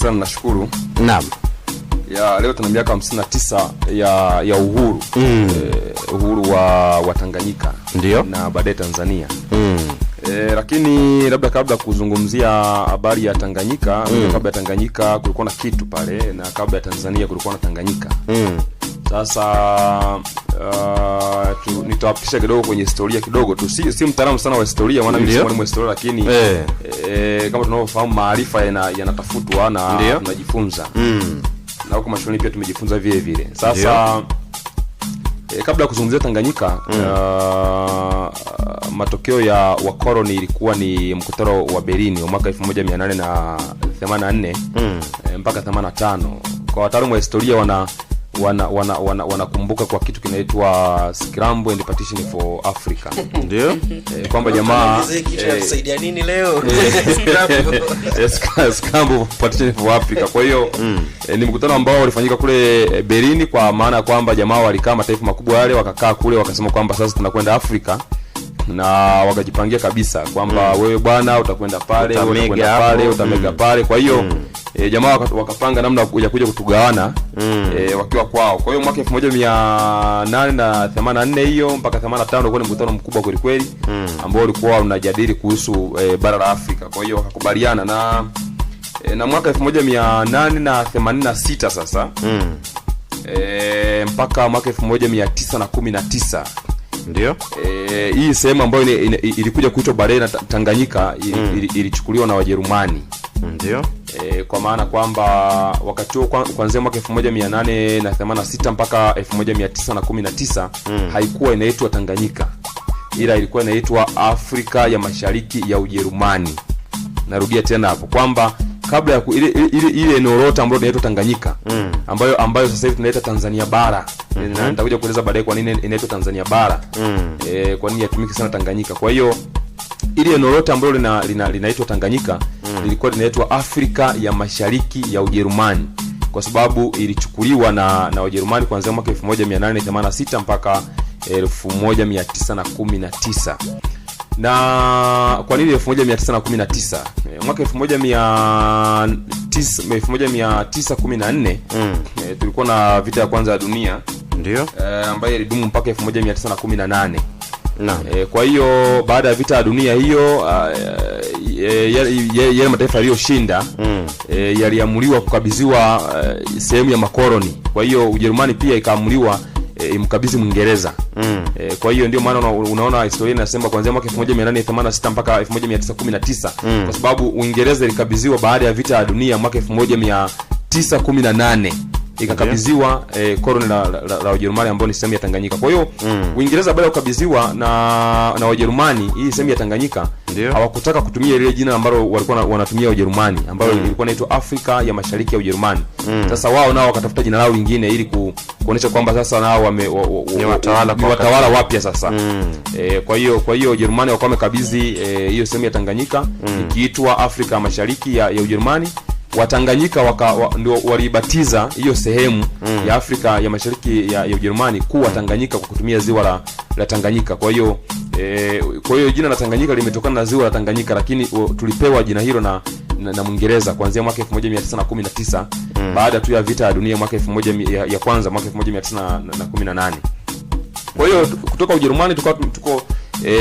sana, nashukuru. Naam. Ya leo tuna miaka 59 ya uhuru. Uhuru wa Tanganyika. Ndio. Na baadaye Tanzania. Lakini labda kabla kuzungumzia habari ya Tanganyika, kabla ya Tanganyika kulikuwa na kitu pale, na kabla ya Tanzania kulikuwa na Tanganyika. Sasa nitawapisha kidogo kwenye historia kidogo tu. Si mtaalamu sana wa historia, maana mimi si mwalimu wa historia, lakini kama tunavyofahamu maarifa yanatafutwa na tunajifunza. Na huko mashuleni pia tumejifunza vile vile. Sasa kabla ya kuzungumzia Tanganyika, matokeo ya wakoloni ilikuwa ni mkutano wa Berlin wa mwaka 1884 mpaka 85. Kwa wataalamu wa historia wanakumbuka kwa kitu kinaitwa Scramble and Partition for Africa. Ndio. Kwamba jamaa kusaidia nini leo? Scramble Partition for Africa. Kwa hiyo ni mkutano ambao ulifanyika kule Berlin, kwa maana kwamba jamaa walikaa mataifa makubwa yale, wakakaa kule wakasema kwamba sasa tunakwenda Afrika, na wakajipangia kabisa kwamba wewe bwana utakwenda pale, utakwenda pale, utamega pale. Kwa hiyo jamaa wakapanga namna ya kuja kutugawana wakiwa kwao. Kwa hiyo mwaka 1884 hiyo mpaka 85 ulikuwa ni mkutano mkubwa kweli kweli, ambao ulikuwa unajadili kuhusu bara la Afrika. Kwa hiyo wakakubaliana na mwaka 1886 sasa mpaka mwaka 1919 ndio hii sehemu ambayo ilikuja kuitwa baadaye na Tanganyika ilichukuliwa na Wajerumani. Ndio. Kwa maana kwamba wakati huo kuanzia mwaka 1886 mpaka 1919 haikuwa inaitwa Tanganyika, ila ilikuwa inaitwa Afrika ya Mashariki ya Ujerumani. Narudia tena hapo kwamba kabla ya ile eneo lote ambalo inaitwa Tanganyika, ambayo sasa hivi tunaita Tanzania bara. Na nitakuja kueleza baadaye kwa nini inaitwa Tanzania bara. Kwa nini yatumiki sana Tanganyika. Kwa hiyo ile eneo lote ambalo linaitwa Tanganyika lilikuwa linaitwa Afrika ya Mashariki ya Ujerumani, kwa sababu ilichukuliwa na Wajerumani kuanzia mwaka 1886 mpaka 1919. Na kwa nini 1919? Mwaka 1914 tulikuwa na vita ya kwanza ya dunia. Ndio. Ambayo ilidumu mpaka 1918. Naam. Kwa hiyo baada ya vita ya dunia hiyo yale mataifa yaliyoshinda yaliamuliwa kukabidhiwa sehemu ya makoloni. Kwa hiyo Ujerumani pia ikaamuliwa imkabidhi Mwingereza. Kwa hiyo ndio maana unaona historia inasema kuanzia mwaka 1886 mpaka 1919 kwa sababu Uingereza ilikabidhiwa baada ya vita ya dunia mwaka 1918 ikakabidhiwa koloni la Ujerumani ambao ni sehemu ya Tanganyika. Kwa hiyo Uingereza baada ya kukabidhiwa na Wajerumani hii sehemu ya Tanganyika, hawakutaka kutumia ile jina ambalo walikuwa wanatumia Ujerumani, ambalo lilikuwa inaitwa Afrika ya Mashariki ya Ujerumani. Sasa wao nao wakatafuta jina lao lingine ili kuonesha kwamba sasa nao ni watawala wapya sasa. Kwa hiyo Ujerumani wakawa wamekabidhi hiyo sehemu ya Tanganyika ikiitwa Afrika ya Mashariki ya Ujerumani. Watanganyika ndio walibatiza hiyo sehemu ya Afrika ya Mashariki ya Ujerumani kuwa Tanganyika kwa kutumia ziwa la Tanganyika. Kwa hiyo jina la Tanganyika limetokana na ziwa la Tanganyika, lakini tulipewa jina hilo na Mwingereza kuanzia mwaka 1919 baada tu ya vita ya dunia mwaka 1918. Kwa hiyo kutoka Ujerumani tuko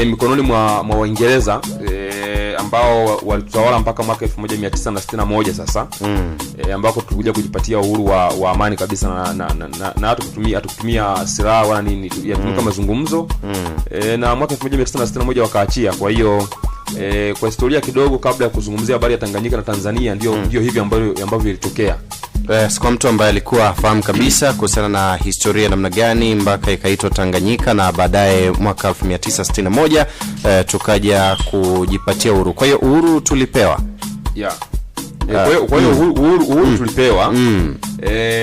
mikononi mwa Waingereza ambao walitawala mpaka mwaka 1961 sasa. Ambako tulikuja kujipatia uhuru wa amani kabisa na hatukutumia silaha wala nini, yatumika mazungumzo. Na mwaka 1961 wakaachia. Kwa hiyo kwa historia kidogo kabla ya kuzungumzia habari ya Tanganyika na Tanzania, ndio hivi ambavyo vilitokea. Kwa mtu ambaye alikuwa afahamu kabisa kuhusiana na historia namna gani mpaka ikaitwa Tanganyika na baadaye mwaka 1961 tukaja kujipatia uhuru. Kwa hiyo uhuru tulipewa. Kwa hiyo uhuru tulipewa.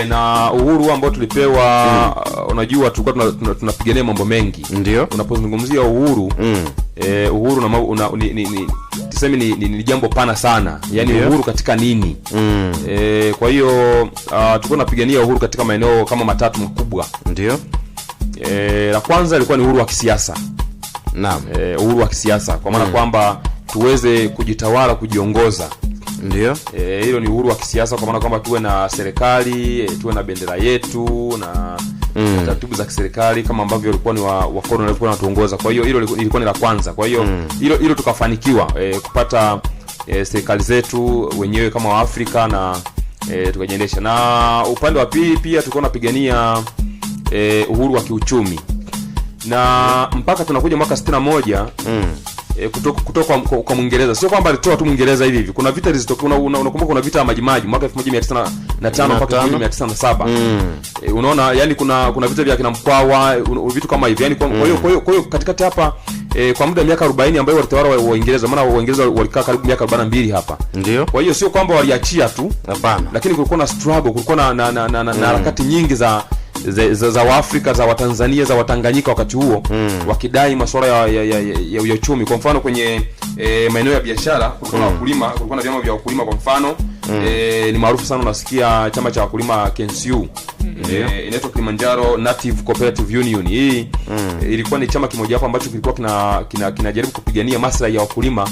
Na uhuru ambao tulipewa, unajua tulikuwa tunapigania mambo mengi. Ndio. Unapozungumzia uhuru, uhuru tuseme ni jambo pana sana. Yaani uhuru katika nini? Kwa hiyo tulikuwa tunapigania uhuru katika maeneo kama matatu makubwa. Ndio. La kwanza ilikuwa ni uhuru wa kisiasa. Naam. Uhuru wa kisiasa kwa maana kwamba tuweze kujitawala, kujiongoza. Ndio. Hilo ni uhuru wa kisiasa, kwa maana kwamba tuwe na serikali, tuwe na bendera yetu na taratibu za kiserikali kama ambavyo walikuwa ni wakoloni walikuwa wanatuongoza. Kwa hiyo hilo lilikuwa ni la kwanza. Kwa hiyo hilo tukafanikiwa kupata serikali zetu wenyewe kama wa Afrika na tukajiendesha. Na upande wa pili pia tulikuwa tunapigania uhuru wa kiuchumi. Na mpaka tunakuja mwaka 61 kutoka kwa Mwingereza. Sio kwamba alitoa tu Mwingereza hivi. Kuna vita zilizotokea, unakumbuka kuna vita ya Majimaji mwaka 1905 mpaka 1907. Unaona, yani kuna vita vya kina Mkwawa, vitu kama hivi. Yani kwa hiyo katikati hapa kwa muda wa miaka 40 ambayo walitawala wa Uingereza, maana Waingereza walikaa karibu miaka 42 hapa. Ndio. Kwa hiyo sio kwamba waliachia tu. Hapana. Lakini kulikuwa na struggle, kulikuwa na harakati nyingi za Waafrika, za Watanzania, za Watanganyika wakati huo wakidai masuala ya uchumi. Kwa mfano kwenye maeneo ya biashara kulikuwa na wakulima, kulikuwa na vyama vya wakulima. Kwa mfano ni maarufu sana, unasikia chama cha wakulima KNCU, inaitwa Kilimanjaro Native Cooperative Union. Hii ilikuwa ni chama kimoja hapo ambacho kilikuwa kinajaribu kupigania maslahi ya wakulima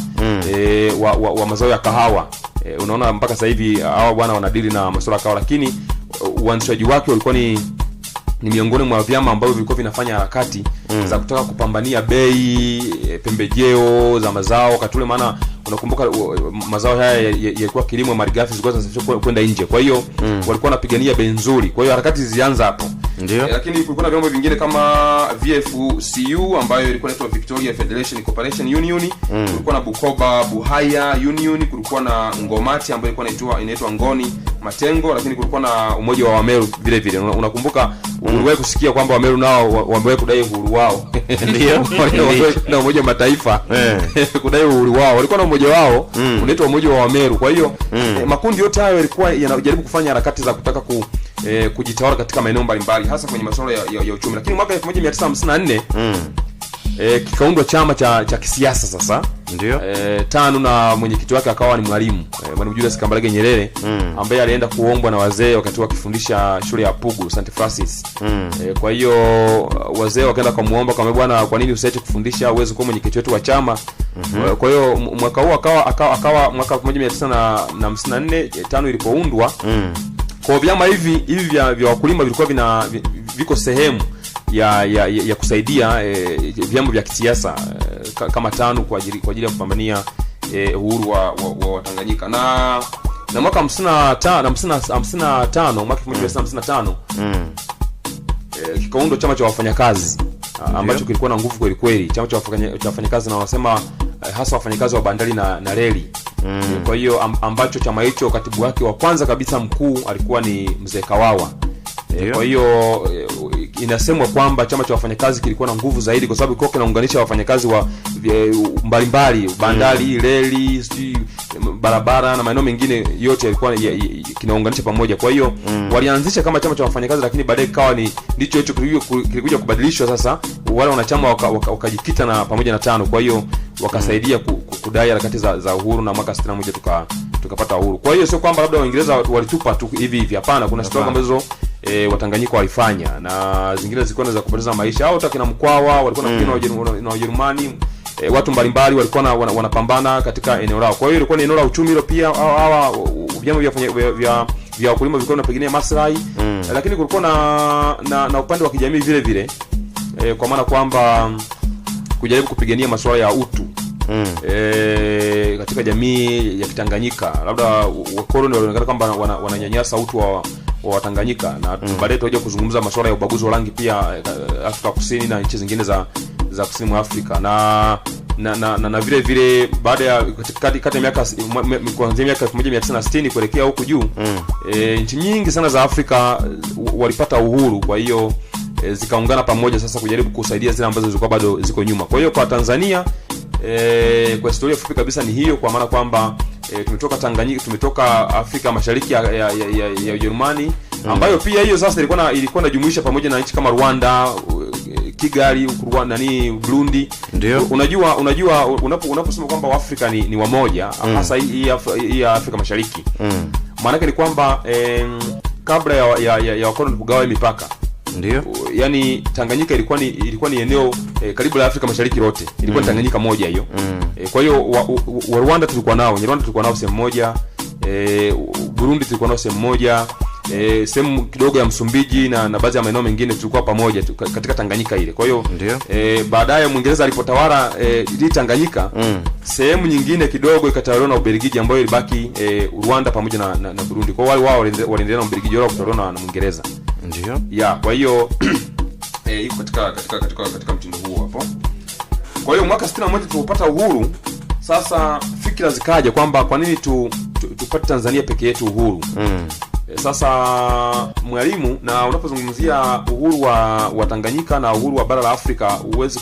wa mazao ya kahawa. Unaona mpaka sasa hivi hao bwana wanadili na masuala ya kahawa, lakini uanzishaji wake ulikuwa ni miongoni mwa vyama ambavyo vilikuwa vinafanya harakati za kutaka kupambania bei, pembejeo za mazao katule. Maana unakumbuka mazao haya yalikuwa kilimo, malighafi zilikuwa zinasafirishwa kwenda nje. Kwa hiyo walikuwa wanapigania bei nzuri. Kwa hiyo harakati zilianza hapo. Ndio. Lakini kulikuwa na vyama vingine kama VFCU ambayo ilikuwa inaitwa Victoria Federation Corporation Union, kulikuwa na Bukoba Buhaya Union, kulikuwa na Ngomati ambayo ilikuwa inaitwa Ngoni Matengo, lakini kulikuwa na umoja wa Wameru vile vile. Unakumbuka uliwahi kusikia kwamba Wameru nao wamewahi kudai uhuru wao. Ndio. Na umoja wa mataifa kudai uhuru wao. Walikuwa na umoja wao unaitwa umoja wa Wameru. Kwa hiyo makundi yote hayo yalikuwa yanajaribu kufanya harakati za kutaka kujitawala katika maeneo mbalimbali, hasa kwenye masuala ya uchumi. Lakini mwaka 1954 kikaundwa chama cha kisiasa sasa. Ndio. Tano na mwenyekiti wake akawa ni mwalimu Mwalimu Julius Kambarage Nyerere, ambaye alienda kuombwa na wazee wakati wakifundisha shule ya Pugu St. Francis. Kwa hiyo wazee wakaenda kumuomba kama bwana, kwa nini usiache kufundisha, uweze kuwa mwenyekiti wetu wa chama? Kwa hiyo mwaka huo akawa mwaka 1954 tano ilipoundwa. Kwa vyama hivi vya wakulima vilikuwa viko sehemu ya kusaidia vyama vya kisiasa kama tano kwa ajili ya kupambania uhuru wa Tanganyika. Na mwaka 55 mwaka 1955 kikaundwa chama cha wafanyakazi ambacho kilikuwa na nguvu kweli kweli. Chama cha wafanyakazi, na wanasema hasa wafanyakazi wa bandari na reli. Kwa hiyo ambacho chama hicho katibu wake wa kwanza kabisa mkuu alikuwa ni Mzee Kawawa. Kwa hiyo inasemwa kwamba chama cha wafanyakazi kilikuwa na nguvu zaidi kwa sababu kilikuwa kinaunganisha wafanyakazi wa mbalimbali, bandari, reli, barabara na maeneo mengine yote yalikuwa kinaunganisha pamoja. Kwa hiyo walianzisha kama chama cha wafanyakazi, lakini baadaye kawa ndicho hicho kilikuja kubadilishwa. Sasa wale wanachama wakajikita na pamoja na tano. Kwa hiyo wakasaidia kudai harakati za uhuru, na mwaka 61 tukapata uhuru. Kwa hiyo sio kwamba labda Waingereza walitupa tu hivi. Hapana, kuna struggle ambazo Watanganyika walifanya, na zingine zilikuwa za kupoteza maisha. Hao kina Mkwawa walikuwa na Wajerumani, watu mbalimbali walikuwa wanapambana katika eneo lao. Kwa hiyo ilikuwa ni eneo la uchumi hilo pia. Hawa vyama vya wakulima vilikuwa vinapigania maslahi, lakini kulikuwa na upande wa kijamii vile vile, kwa maana kwamba kujaribu kupigania masuala ya utu katika jamii ya Kitanganyika. Labda wakoloni walionekana kwamba wananyanyasa utu wa Watanganyika, na baadaye tutaje kuzungumza masuala ya ubaguzi wa rangi pia Afrika Kusini na nchi zingine za kusini mwa Afrika. Na vile vile baada ya kati ya miaka kuanzia miaka 1960 kuelekea huko juu, nchi nyingi sana za Afrika walipata uhuru. Kwa hiyo zikaungana pamoja sasa kujaribu kusaidia zile ambazo zilikuwa bado ziko nyuma. Kwa hiyo kwa Tanzania, kwa historia fupi kabisa ni hiyo, kwa maana kwamba tumetoka Tanganyika, tumetoka Afrika Mashariki ya Ujerumani, ambayo pia hiyo sasa ilikuwa inajumuisha pamoja na nchi kama Rwanda, Kigali, Burundi. Ndio. Unajua unaposema kwamba Afrika ni wamoja, hasa hii Afrika Mashariki, maana yake ni kwamba kabla ya wakoloni kugawa mipaka, ndio, yani Tanganyika ilikuwa ni eneo karibu la Afrika Mashariki lote. Ilikuwa Tanganyika moja hiyo. Kwa hiyo wa Rwanda tulikuwa nao, Rwanda tulikuwa nao sehemu moja, Burundi tulikuwa nao sehemu moja, sehemu kidogo ya Msumbiji na baadhi ya maeneo mengine tulikuwa pamoja katika Tanganyika ile. Kwa hiyo baadaye Mwingereza alipotawala ile Tanganyika, sehemu nyingine kidogo ikatawaliwa na Ubelgiji ambayo ilibaki Rwanda pamoja na Burundi. Kwa wale wao waliendelea na Ubelgiji wao kutawaliwa na Mwingereza. Ndio. Ya, kwa hiyo iko katika mtindo huo hapo. Kwa hiyo mwaka 61 tulipopata uhuru, sasa fikra zikaja kwamba kwa nini tupate Tanzania peke yetu uhuru. Sasa Mwalimu, na unapozungumzia uhuru wa Tanganyika na uhuru wa bara la Afrika, huwezi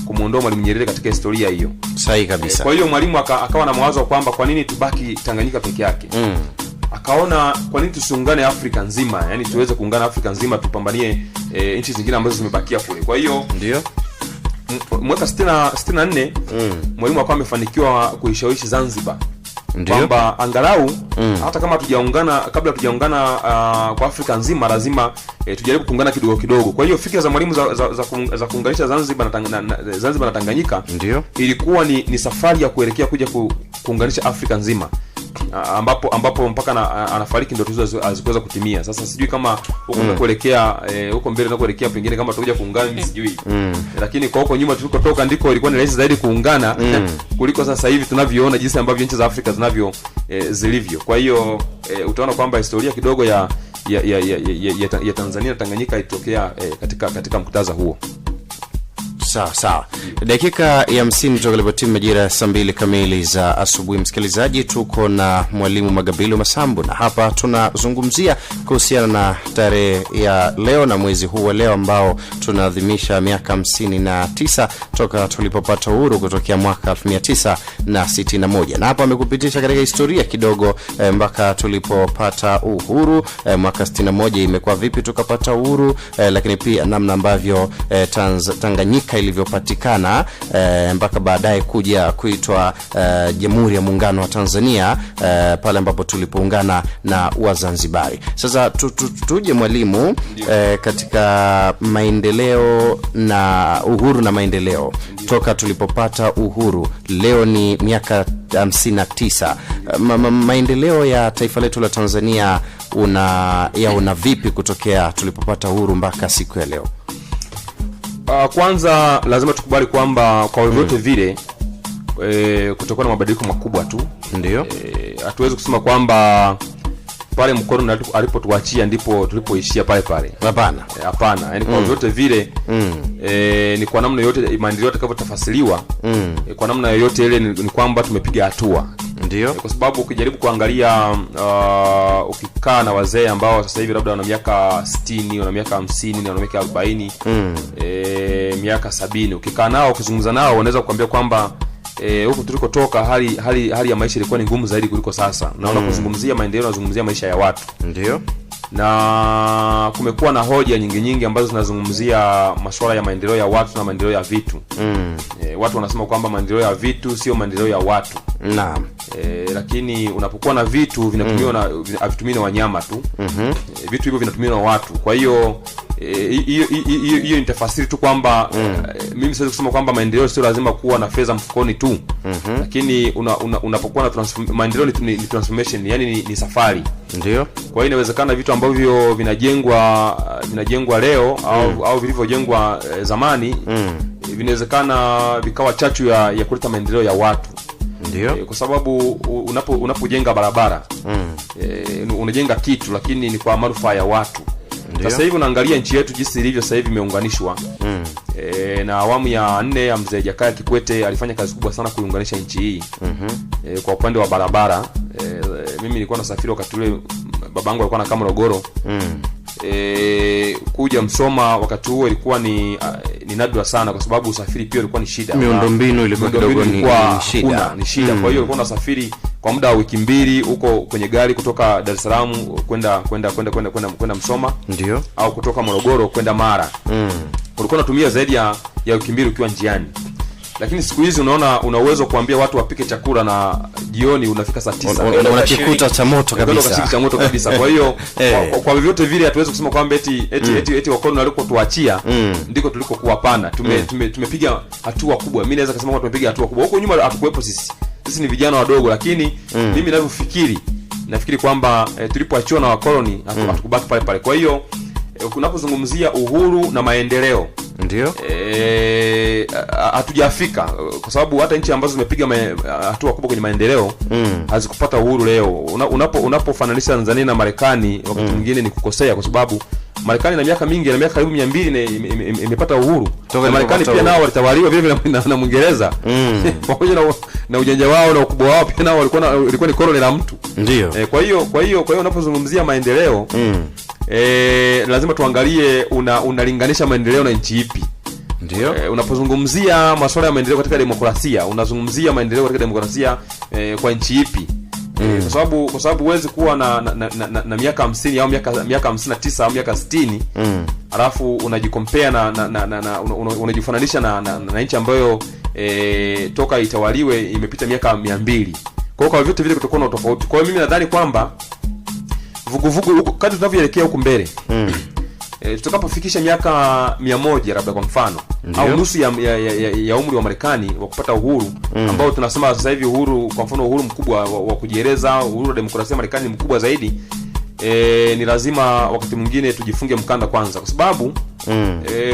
kumuondoa Mwalimu Nyerere katika historia hiyo. Sahihi kabisa. Kwa hiyo Mwalimu akawa na mawazo kwamba kwa nini tubaki Tanganyika peke yake. Akaona kwa nini tusiungane Afrika nzima, yani tuweze kuungana Afrika nzima, tupambanie nchi zingine ambazo zimebakia kule. Kwa hiyo ndio mwaka 64 Mwalimu akawa amefanikiwa kuishawishi Zanzibar kwamba angalau hata kama kabla tujaungana kwa Afrika nzima, lazima tujaribu kuungana kidogo kidogo. Kwa hiyo fikra za Mwalimu za kuunganisha Zanzibar na Tanganyika ilikuwa ni safari ya kuelekea kuja kuunganisha Afrika nzima, ambapo mpaka anafariki ndio tuzo azikuweza kutimia. Sasa sijui kama huko kuelekea huko mbele na kuelekea pengine kama tutakuja kuungana, mimi sijui. Lakini kwa huko nyuma tulikotoka ndiko ilikuwa ni rahisi zaidi kuungana kuliko sasa hivi tunavyoona jinsi ambavyo nchi za Afrika zinavyo zilivyo. Kwa hiyo utaona kwamba historia kidogo ya Tanzania na Tanganyika ilitokea katika mkutadha huo. Sawa. Dakika ya 50 kutoka Lipotimu majira ya 2 kamili za asubuhi. Msikilizaji, tuko na Mwalimu Magabilo Masambu, na hapa tunazungumzia kuhusiana na tarehe ya leo na mwezi huu wa leo ambao tunaadhimisha miaka 59 toka tulipopata uhuru kutokea mwaka 1961. Na hapa amekupitisha katika historia kidogo mpaka tulipopata uhuru mwaka 61 imekuwa vipi tukapata uhuru, lakini pia namna ambavyo Tanganyika ilivyopatikana mpaka baadaye kuja kuitwa Jamhuri ya Muungano wa Tanzania pale ambapo tulipoungana na Wazanzibari. Sasa tuje Mwalimu katika maendeleo na uhuru na maendeleo toka tulipopata uhuru, leo ni miaka 59. Maendeleo ya taifa letu la Tanzania una vipi kutokea tulipopata uhuru mpaka siku ya leo? Kwanza lazima tukubali kwamba kwa vyovyote vile kutakuwa na mabadiliko makubwa tu. Ndio. Hatuwezi kusema kwamba pale mkono alipotuachia ndipo tulipoishia pale. Hapana. Yaani kwa vyovyote vile ni kwa namna yote maendeleo yatakapotafasiliwa, kwa namna yoyote ile ni kwamba tumepiga hatua. Ndio. Kwa sababu ukijaribu kuangalia ukikaa na wazee ambao sasa hivi labda wana miaka 60, wana miaka 50, wana miaka 40, miaka 70, ukikaa nao ukizungumza nao wanaweza kukuambia kwamba huko tulikotoka hali ya maisha ilikuwa ni ngumu zaidi kuliko sasa. Na unapozungumzia maendeleo unazungumzia maisha ya watu. Ndio. Na kumekuwa na hoja nyingi ambazo zinazungumzia masuala ya maendeleo ya watu na maendeleo ya vitu. Watu wanasema kwamba maendeleo ya vitu sio maendeleo ya watu. Naam. Lakini unapokuwa na vitu vinatumiwa na havitumiwi na wanyama tu. Vitu hivyo vinatumiwa na watu. Kwa hiyo hiyo ni tafasiri tu kwamba mimi siwezi kusema kwamba maendeleo sio lazima kuwa na fedha mfukoni tu. Lakini unapokuwa na maendeleo ni transformation, yani ni safari. Ndio. Kwa hiyo inawezekana vitu ambavyo vinajengwa leo au vilivyojengwa zamani vinawezekana vikawa chachu ya kuleta maendeleo ya watu. Ndio. Kwa sababu unapojenga barabara unajenga kitu, lakini ni kwa manufaa ya watu. Sasa hivi unaangalia nchi yetu jinsi ilivyo sasa hivi imeunganishwa. Na awamu ya 4 ya Mzee Jakaya Kikwete alifanya kazi kubwa sana kuiunganisha nchi hii. Kwa upande wa barabara, mimi nilikuwa nasafiri wakati ule babangu alikuwa anakaa Morogoro. Kuja Msoma wakati huo ilikuwa ni nadra sana, kwa sababu usafiri pia ulikuwa ni shida. Miundombinu ilikuwa kidogo ni shida. Kwa hiyo ulikuwa unasafiri kwa muda wa wiki 2 huko kwenye gari kutoka Dar es Salaam kwenda Msoma. Ndio. Au kutoka Morogoro kwenda Mara. Ulikuwa unatumia zaidi ya wiki 2 ukiwa njiani. Lakini siku hizi unaona una uwezo kuambia watu wapike chakula na jioni unafika saa 9 unakikuta cha moto kabisa. Kwa hiyo kwa vyovyote vile hatuwezi kusema kwamba eti wakono walikotuachia ndiko tulikokuwa. Pana tumepiga hatua kubwa. Mimi naweza kusema kwamba tumepiga hatua kubwa. Huko nyuma hatukuwepo sisi ni vijana wadogo, lakini mimi ninavyofikiri nafikiri kwamba tulipoachiwa na wakoloni hatukubaki pale pale. Kwa hiyo unapozungumzia uhuru na maendeleo, ndio hatujafika, kwa sababu hata nchi ambazo zimepiga hatua kubwa kwenye maendeleo hazikupata uhuru leo. Unapofananisha Tanzania na Marekani, wakati mwingine ni kukosea, kwa sababu Marekani na miaka mingi, na miaka karibu 200 imepata uhuru. Na Marekani pia nao walitawaliwa vile vile na Mwingereza. Pamoja na ujanja wao na ukubwa wao, pia nao ilikuwa ni koloni la mtu. Ndio. Kwa hiyo unapozungumzia maendeleo, lazima tuangalie unalinganisha maendeleo na nchi ipi. Ndio. Unapozungumzia masuala ya maendeleo katika demokrasia, unazungumzia maendeleo katika demokrasia kwa nchi ipi? Kwa sababu huwezi kuwa na miaka 50 au miaka 59 au miaka 60 alafu unajikompea unajifananisha na nchi ambayo toka itawaliwe imepita miaka 200. Kwa vyote vile kutakuwa na tofauti. Kwa hiyo mimi nadhani kwamba vuguvugu kadri tunavyoelekea huko mbele, tutakapofikisha miaka 100 labda kwa mfano, au nusu ya umri wa Marekani wa kupata uhuru, ambao tunasema sasa hivi uhuru, kwa mfano uhuru mkubwa wa kujieleza, uhuru wa demokrasia Marekani ni mkubwa zaidi, ni lazima wakati mwingine tujifunge mkanda kwanza, kwa sababu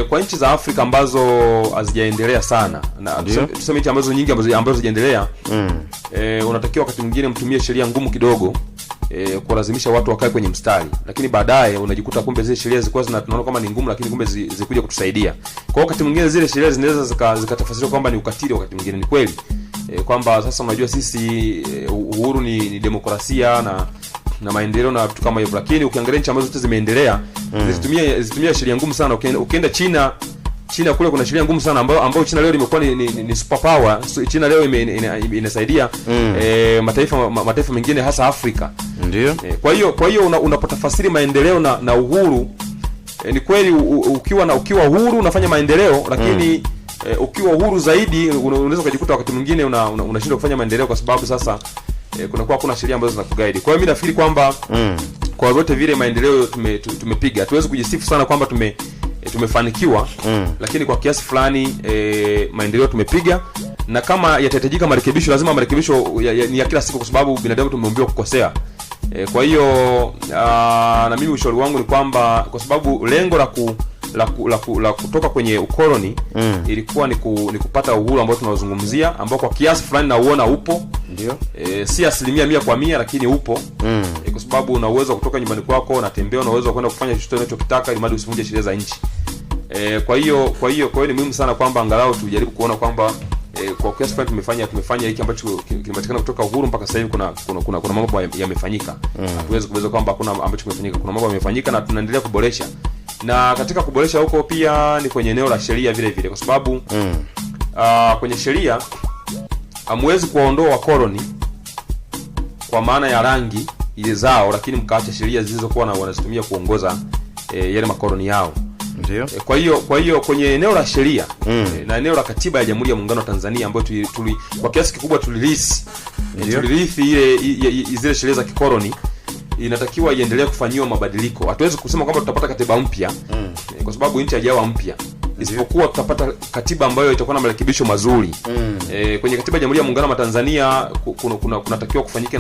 kwa nchi za Afrika ambazo hazijaendelea sana, na tuseme nchi ambazo nyingi ambazo hazijaendelea, unatakiwa wakati mwingine mtumie sheria ngumu kidogo kulazimisha watu wakae kwenye mstari, lakini baadaye unajikuta kumbe zile sheria zilikuwa tunaona kama ni ngumu, lakini kumbe zikuja kutusaidia. Kwa wakati mwingine zile sheria zinaweza zikatafasiriwa kwamba ni ukatili, wakati mwingine ni kweli kwamba sasa unajua sisi uhuru ni demokrasia na maendeleo na vitu kama hivyo, lakini ukiangalia nchi ambazo zote zimeendelea zitumia sheria ngumu sana. Ukienda China kule kuna sheria ngumu sana ambao China leo imekuwa ni super power. China leo inasaidia mataifa mengine hasa Afrika. Ndio. Kwa hiyo unapotafasiri maendeleo na uhuru, ni kweli ukiwa huru unafanya maendeleo, lakini ukiwa huru zaidi unaweza kujikuta wakati mwingine unashindwa kufanya maendeleo, kwa sababu sasa kunakuwa kuna sheria ambazo zinakuguide. Kwa hiyo mimi nafikiri kwamba kwa wote vile maendeleo tumepiga. Hatuwezi kujisifu sana kwamba tumefanikiwa, lakini kwa kiasi fulani maendeleo tumepiga, na kama yatahitajika marekebisho, lazima marekebisho ni ya kila siku, kwa sababu binadamu tumeumbiwa kukosea. Kwa hiyo na mimi ushauri wangu ni kwamba, kwa sababu lengo la kutoka kwenye ukoloni ilikuwa ni kupata uhuru ambao tunazungumzia, ambao kwa kiasi fulani nauona upo. Ndio. Si 100%, lakini upo. Kwa sababu una uwezo kutoka nyumbani kwako, unatembea, una uwezo kwenda kufanya chochote unachokitaka ili mradi usivunje sheria za nchi. Kwa hiyo ni muhimu sana kwamba angalau tujaribu kuona kwamba kwa kiasi fulani tumefanya hiki ambacho kimepatikana kutoka uhuru mpaka sasa hivi. Kuna mambo yamefanyika. Hatuwezi kuweza kwamba hakuna ambacho kimefanyika. Kuna mambo yamefanyika na tunaendelea kuboresha. Na katika kuboresha huko pia ni kwenye eneo la sheria vile vile, kwa sababu kwenye sheria hamwezi kuwaondoa wakoloni kwa maana ya rangi ile zao, lakini mkaacha sheria zilizokuwa wanazitumia kuongoza yale makoloni yao. Ndio. Kwa hiyo kwenye eneo la sheria na eneo la katiba ya Jamhuri ya Muungano wa Tanzania, ambayo kwa kiasi kikubwa tulirithi zile sheria za kikoloni, inatakiwa iendelee kufanyiwa mabadiliko. Hatuwezi kusema kwamba tutapata katiba mpya, kwa sababu nchi haijawa mpya, isipokuwa tutapata katiba ambayo itakuwa na marekebisho mazuri. Kwenye katiba ya Jamhuri ya Muungano wa Tanzania kunatakiwa kufanyike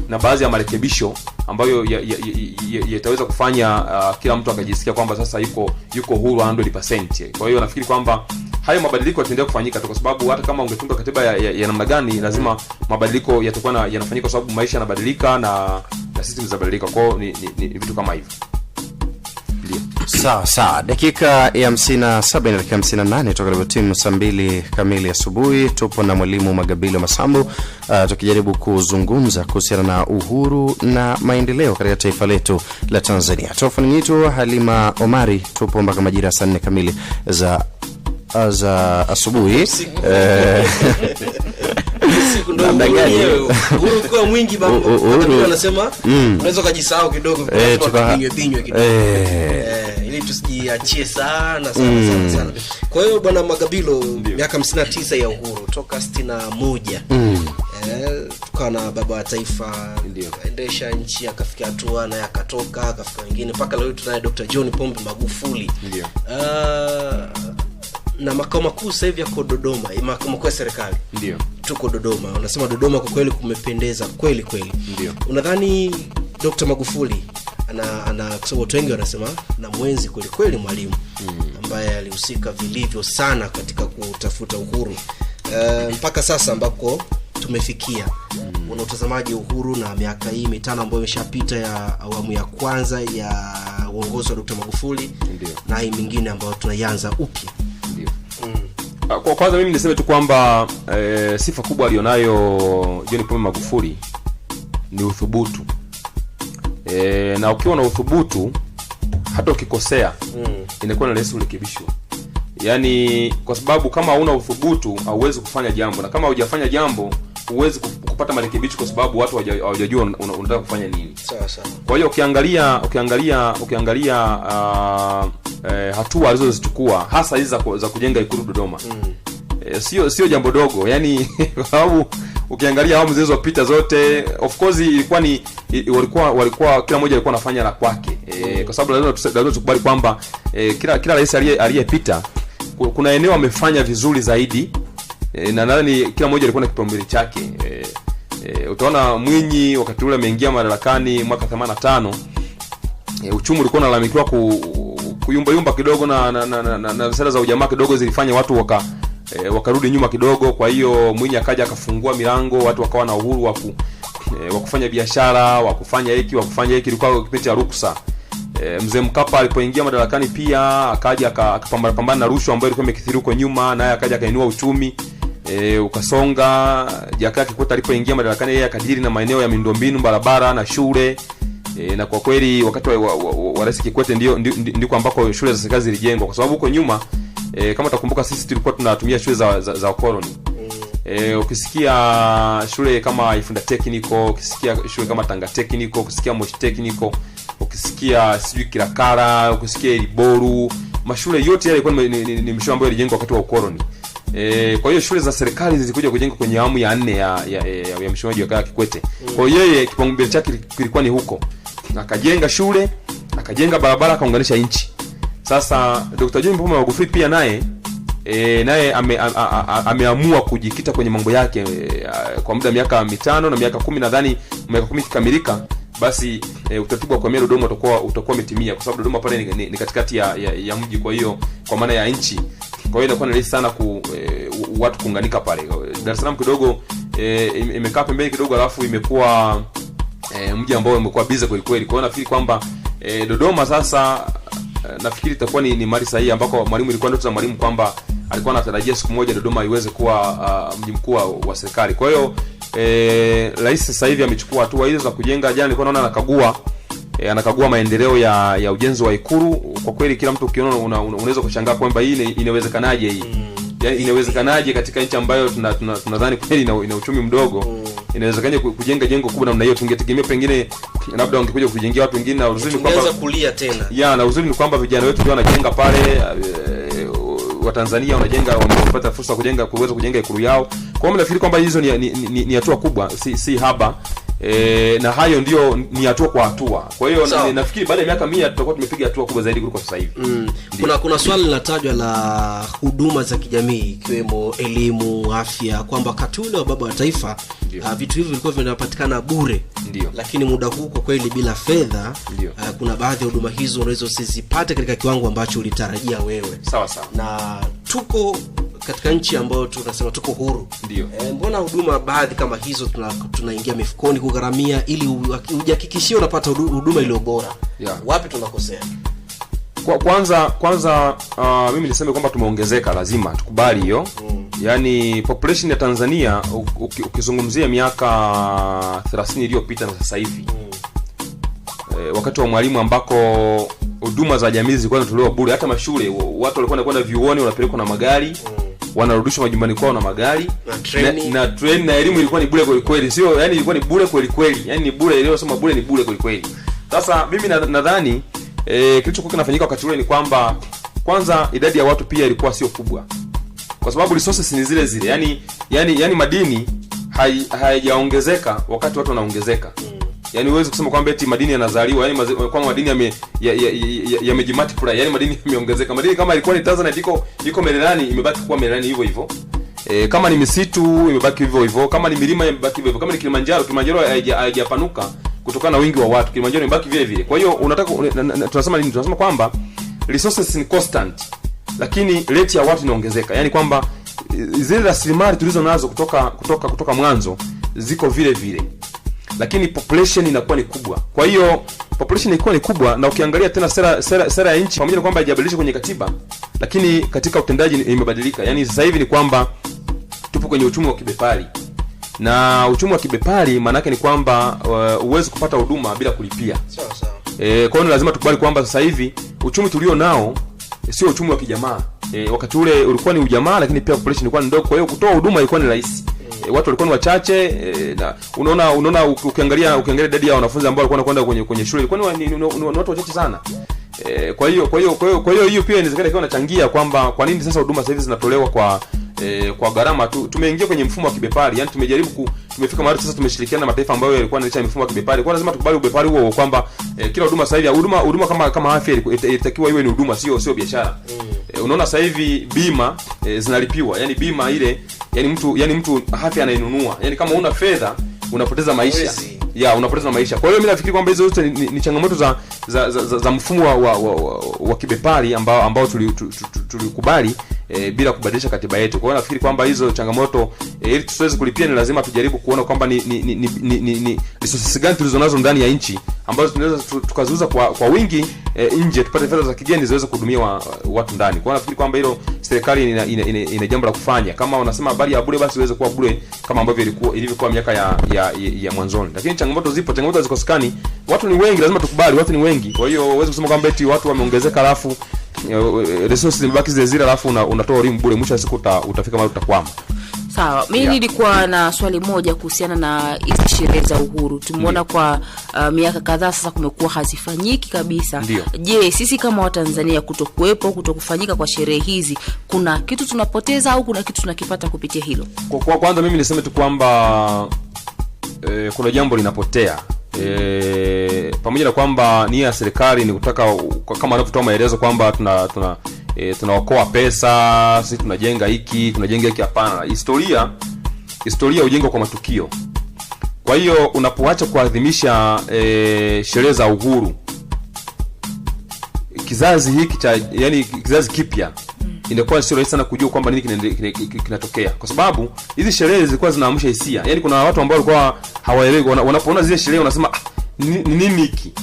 na baadhi ya marekebisho ambayo yataweza kufanya kila mtu akajisikia kwamba sasa yuko huru 100%. Kwa hiyo nafikiri kwamba hayo mabadiliko yataendelea kufanyika tu, kwa sababu hata kama ungetunga katiba ya namna gani, lazima mabadiliko yatakuwa yanafanyika, kwa sababu maisha yanabadilika na system zinabadilika. Kwa hiyo ni vitu kama hivyo. Sawa. Dakika ya 57 na dakika 58 toka leo timu saa 2 kamili asubuhi. Tupo na mwalimu Magabilo Masambu tukijaribu kuzungumza kuhusiana na uhuru na maendeleo katika taifa letu la Tanzania. Telefoni yetu Halima Omari, tupo mpaka majira saa 4 kamili za asubuhi. Siku ndio uhuru kwa mwingi baba. Watu wanasema unaweza kujisahau kidogo, binywe kidogo. Ili tusijiachie sana. Kwa hiyo bwana Magabilo, miaka 59 ya uhuru toka 61. Tukawa na baba wa taifa, kaendesha nchi, akafikia hatua na yakatoka, akafika wengine mpaka leo tunaye Dr. John Pombe Magufuli. Na makao makuu sasa hivi yako Dodoma, makao makuu ya serikali. Ndio. tuko Dodoma. Unasema Dodoma kwa kweli kumependeza kweli kweli. Ndio. Unadhani Dr. Magufuli ana kwa sababu watu wengi wanasema na mwenzi kweli kweli mwalimu ambaye alihusika vilivyo sana katika kutafuta uhuru mpaka sasa ambako tumefikia. Una utazamaji uhuru na miaka hii 5 ambayo imeshapita ya awamu ya kwanza ya uongozi wa Dr. Magufuli. Ndio. Na hii mingine ambayo tunaianza upya. Ndio. Kwa kwanza mimi niseme tu kwamba sifa kubwa alionayo John Pombe Magufuli ni uthubutu. Na ukiwa na uthubutu hata ukikosea inakuwa na rahisi kurekebishwa. Yaani kwa sababu kama huna uthubutu hauwezi kufanya jambo, na kama hujafanya jambo huwezi kupata marekebisho kwa sababu watu hawajajua unataka kufanya nini. Sawa sawa. Kwa hiyo ukiangalia hatua alizozichukua hasa hizi za kujenga Ikulu Dodoma. Sio jambo dogo. Yaani kwa sababu ukiangalia awamu zilizopita zote of course ilikuwa ni walikuwa kila mmoja alikuwa anafanya la kwake. Kwa sababu lazima tukubali kwamba kila rais aliyepita kuna eneo amefanya vizuri zaidi. Na nadhani kila mmoja alikuwa na kipaumbele chake. Utaona Mwinyi wakati ule ameingia madarakani mwaka 85, uchumi ulikuwa unalalamikiwa kuyumba kidogo na sera za ujamaa kidogo zilifanya watu wakarudi nyuma kidogo. Kwa hiyo Mwinyi akaja akafungua milango, watu wakawa na uhuru wa kufanya biashara, wa kufanya hiki, ilikuwa kipindi cha ruksa. Mzee Mkapa alipoingia madarakani pia akaja akapambana na rushwa ambayo ilikuwa imekithiri huko nyuma, naye akaja akainua uchumi ukasonga. Jakaya Kikwete alipoingia madarakani yeye akadiri na maeneo ya miundombinu, barabara na shule. Na kwa kweli wakati wa Rais Kikwete ndiko ambako shule za serikali zilijengwa, kwa sababu huko nyuma kama utakumbuka sisi tulikuwa tunatumia shule za ukoloni. Ukisikia shule kama Ifunda Technical, ukisikia shule kama Tanga Technical, ukisikia Moshi Technical, ukisikia sijui Kirakara, ukisikia Iliboru, mashule yote yale yalikuwa ni mashule ambayo yalijengwa wakati wa ukoloni. Kwa hiyo shule za serikali zilikuja kujengwa kwenye awamu ya 4 ya mheshimiwa Jakaya Kikwete. Kwa hiyo yeye kipaumbele chake kilikuwa ni huko. Akajenga shule, akajenga barabara, akaunganisha nchi. Sasa Dr. John Pombe Magufuli pia naye ameamua kujikita kwenye mambo yake kwa muda miaka 5 na miaka 10, nadhani miaka 10 kikamilika, basi utaratibu wa kuhamia Dodoma utakuwa umetimia, kwa sababu Dodoma pale ni katikati ya mji, kwa hiyo kwa maana ya nchi. Kwa hiyo inakuwa ni rahisi sana watu kuunganika pale. Dar es Salaam kidogo imekaa pembeni kidogo, alafu imekuwa mji ambao umekuwa busy kweli kweli. Kwa hiyo nafikiri kwamba Dodoma sasa nafikiri itakuwa ni mali sahihi ambako mwalimu ilikuwa ndoto za mwalimu kwamba alikuwa anatarajia siku moja Dodoma iweze kuwa mji mkuu wa serikali. Kwa hiyo rais sasa hivi amechukua hatua hizo za kujenga. Jana nilikuwa naona anakagua maendeleo ya ujenzi wa Ikulu. Kwa kweli kila mtu ukiona unaweza kushangaa kwamba hii inawezekanaje hii. Yaani inawezekanaje katika nchi ambayo tunadhani kweli ina uchumi mdogo. Inawezekanaje kujenga jengo kubwa namna hiyo? Tungetegemea pengine labda wangekuja kujengea watu wengine, na uzuri ni kwamba kulia tena. Na uzuri ni kwamba vijana wetu ndio wanajenga pale, wa Tanzania wamepata fursa kuweza kujenga Ikulu yao. Kwa hiyo nafikiri kwamba hizo ni hatua kubwa, si haba. Na hayo ndio ni hatua kwa hatua. Kwa hiyo nafikiri baada ya miaka 100 tutakuwa tumepiga hatua kubwa zaidi kuliko sasa hivi. Kuna swali linatajwa la huduma za kijamii ikiwemo elimu, afya, kwamba wakati ule wa baba wa taifa vitu hivi vilikuwa vinapatikana bure. Ndio. Lakini muda huu kwa kweli bila fedha kuna baadhi ya huduma hizo unaweza usizipate katika kiwango ambacho ulitarajia wewe. Sawa. Na tuko katika nchi ambayo tunasema tuko huru. Ndio. Mbona huduma baadhi kama hizo tunaingia mifukoni kugharamia ili ujihakikishie unapata huduma iliyo bora? Wapi tunakosea? Kwanza mimi niseme kwamba tumeongezeka, lazima tukubali hiyo. Yaani population ya Tanzania ukizungumzia miaka 30 iliyopita na sasa hivi, wakati wa Mwalimu ambako huduma za jamii zilikuwa zinatolewa bure, hata mashule watu walikuwa wanakwenda vyuoni wanapelekwa na magari, wanarudishwa majumbani kwao na magari, na train na elimu ilikuwa ni bure kweli kweli. Sio, yani ilikuwa ni bure kweli kweli. Yani ni bure, leo sema bure ni bure kweli kweli. Sasa mimi nadhani kilichokuwa kinafanyika wakati ule ni kwamba kwanza idadi ya watu pia ilikuwa sio kubwa, kwa sababu resources ni zile zile. Yani madini haijaongezeka wakati watu wanaongezeka. Yani huwezi kusema kwamba eti madini yanazaliwa, yani kwa madini yamejimultiply, yani madini yameongezeka. Madini kama ilikuwa ni Tanzania iko Mererani, imebaki kuwa Mererani hivyo hivyo. Kama ni misitu imebaki hivyo hivyo, kama ni milima imebaki hivyo hivyo, kama ni Kilimanjaro haijapanuka kutokana na wingi wa watu, Kilimanjaro imebaki vile vile. Kwa hiyo unataka tunasema nini? Tunasema kwamba resources ni constant, lakini rate ya watu inaongezeka. Yaani kwamba zile rasilimali tulizo nazo kutoka mwanzo ziko vile vile, lakini population inakuwa ni kubwa. Kwa hiyo population inakuwa ni kubwa, na ukiangalia tena sera ya nchi, pamoja na kwamba haijabadilishwa kwenye katiba, lakini katika utendaji imebadilika. Yaani sasa hivi ni kwamba tupo kwenye uchumi wa kibepari. Na uchumi wa kibepari maana yake ni kwamba uweze kupata huduma bila kulipia. Sawa sawa. Kwa hiyo lazima tukubali kwamba sasa hivi uchumi tulio nao sio uchumi wa kijamaa. Wakati ule ulikuwa ni ujamaa, lakini pia population ilikuwa ndogo, kwa hiyo kutoa huduma ilikuwa ni rahisi. Watu walikuwa ni wachache, na unaona ukiangalia idadi ya wanafunzi ambao walikuwa wanakwenda kwenye shule ilikuwa ni watu wachache sana. Kwa hiyo hiyo pia inawezekana ikawa inachangia kwamba kwa nini sasa huduma sasa hivi zinatolewa kwa gharama tu. Tumeingia kwenye mfumo wa kibepari, yani tumefika mahali sasa tumeshirikiana na mataifa ambayo yalikuwa yanaisha mfumo wa kibepari. Kwa lazima tukubali ubepari huo kwamba kila huduma sasa hivi huduma kama afya itakiwa iwe ni huduma, sio biashara. Unaona sasa hivi bima zinalipiwa, yani bima ile, yani mtu afya anainunua. Yani kama una fedha unapoteza maisha. Unapoteza maisha. Kwa hiyo mimi nafikiri kwamba hizo zote ni changamoto za mfumo wa kibepari ambao tulikubali bila kubadilisha katiba yetu. Kwa hiyo nafikiri kwamba hizo changamoto ili tusiweze kulipia, ni lazima tujaribu kuona kwamba ni resources gani tulizonazo ndani ya nchi ambazo tunaweza tukaziuza kwa wingi nje, tupate fedha za kigeni ziweze kuhudumia watu ndani. Kwa hiyo nafikiri kwamba hilo serikali ina jambo la kufanya. Kama wanasema habari ya bure, basi iweze kuwa bure kama ambavyo ilivyokuwa miaka ya mwanzoni. Lakini changamoto hazikosekani. Watu ni wengi, lazima tukubali watu ni wengi. Kwa hiyo uweze kusema kwamba eti watu wameongezeka alafu resources zimebaki zile alafu unatoa elimu bure, mwisho wa siku utafika mahali utakwama. Sawa, mimi nilikuwa na swali moja kuhusiana na hizi sherehe za uhuru. Tumeona kwa miaka kadhaa sasa kumekuwa hazifanyiki kabisa. Je, sisi kama Watanzania kutokufanyika kwa sherehe hizi, kuna kitu tunapoteza au kuna kitu tunakipata kupitia hilo? Kwa kwanza mimi niseme tu kwamba kuna jambo linapotea. Pamoja na kwamba nia ya serikali ni kutaka kama wanavyotoa maelezo kwamba tunaokoa pesa, sisi tunajenga hiki. Hapana, historia hujengwa kwa matukio. Kwa hiyo unapoacha kuadhimisha sherehe za uhuru, kizazi hiki kizazi kipya inakuwa sio rahisi sana kujua kwamba nini kinatokea, kwa sababu hizi sherehe zilikuwa zinaamsha hisia. Yani kuna watu ambao walikuwa hawaelewi, wanapoona zile sherehe wanasema ni nini hiki.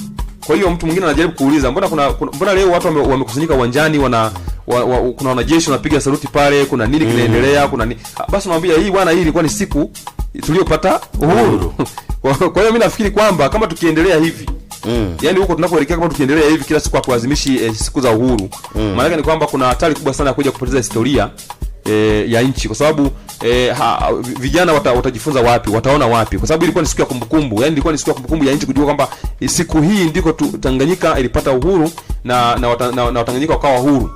Kwa hiyo mtu mwingine anajaribu kuuliza mbona leo watu wamekusanyika uwanjani, kuna wanajeshi wanapiga saluti pale, kuna nini kinaendelea, kuna nini? Basi naambia hii bwana, hii ilikuwa ni siku tuliyopata uhuru. Kwa hiyo mimi nafikiri kwamba kama tukiendelea hivi, yani huko tunakoelekea, kama tukiendelea hivi kila siku kuadhimishi siku za uhuru, maana yake ni kwamba kuna hatari kubwa sana ya kuja kupoteza historia ya nchi, kwa sababu vijana watajifunza wapi, wataona wapi? Kwa sababu ilikuwa ni siku ya kumbukumbu, yani ilikuwa ni siku ya kumbukumbu ya nchi, kujua kwamba siku hii ndiko Tanganyika ilipata uhuru na Watanganyika wakawa huru.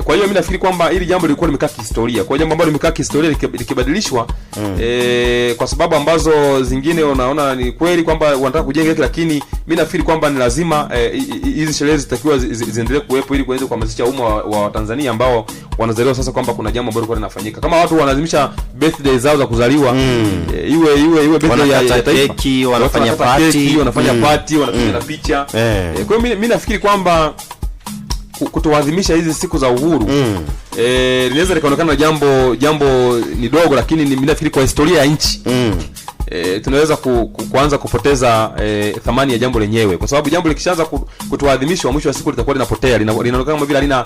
Kwa hiyo mimi nafikiri kwamba hili jambo lilikuwa limekaa kihistoria. Kwa hiyo jambo ambalo limekaa kihistoria likibadilishwa kwa sababu ambazo zingine unaona ni kweli kwamba wanataka kujenga hiki, lakini mimi nafikiri kwamba ni lazima hizi sherehe zitakiwa ziendelee kuwepo ili kuweza kuhamasisha umma wa Tanzania ambao wanazaliwa sasa kwamba kuna jambo ambalo linafanyika. Kama watu wanaadhimisha birthday zao za kuzaliwa, iwe birthday ya taifa, wanafanya party, wanapiga picha. Kwa hiyo mimi nafikiri kwamba kutoadhimisha hizi siku za uhuru linaweza likaonekana jambo ni dogo, lakini mimi nafikiri kwa historia ya nchi tunaweza kuanza kupoteza thamani ya jambo lenyewe, kwa sababu jambo likishaanza kutoadhimishwa, mwisho wa siku litakuwa linapotea, linaonekana kama vile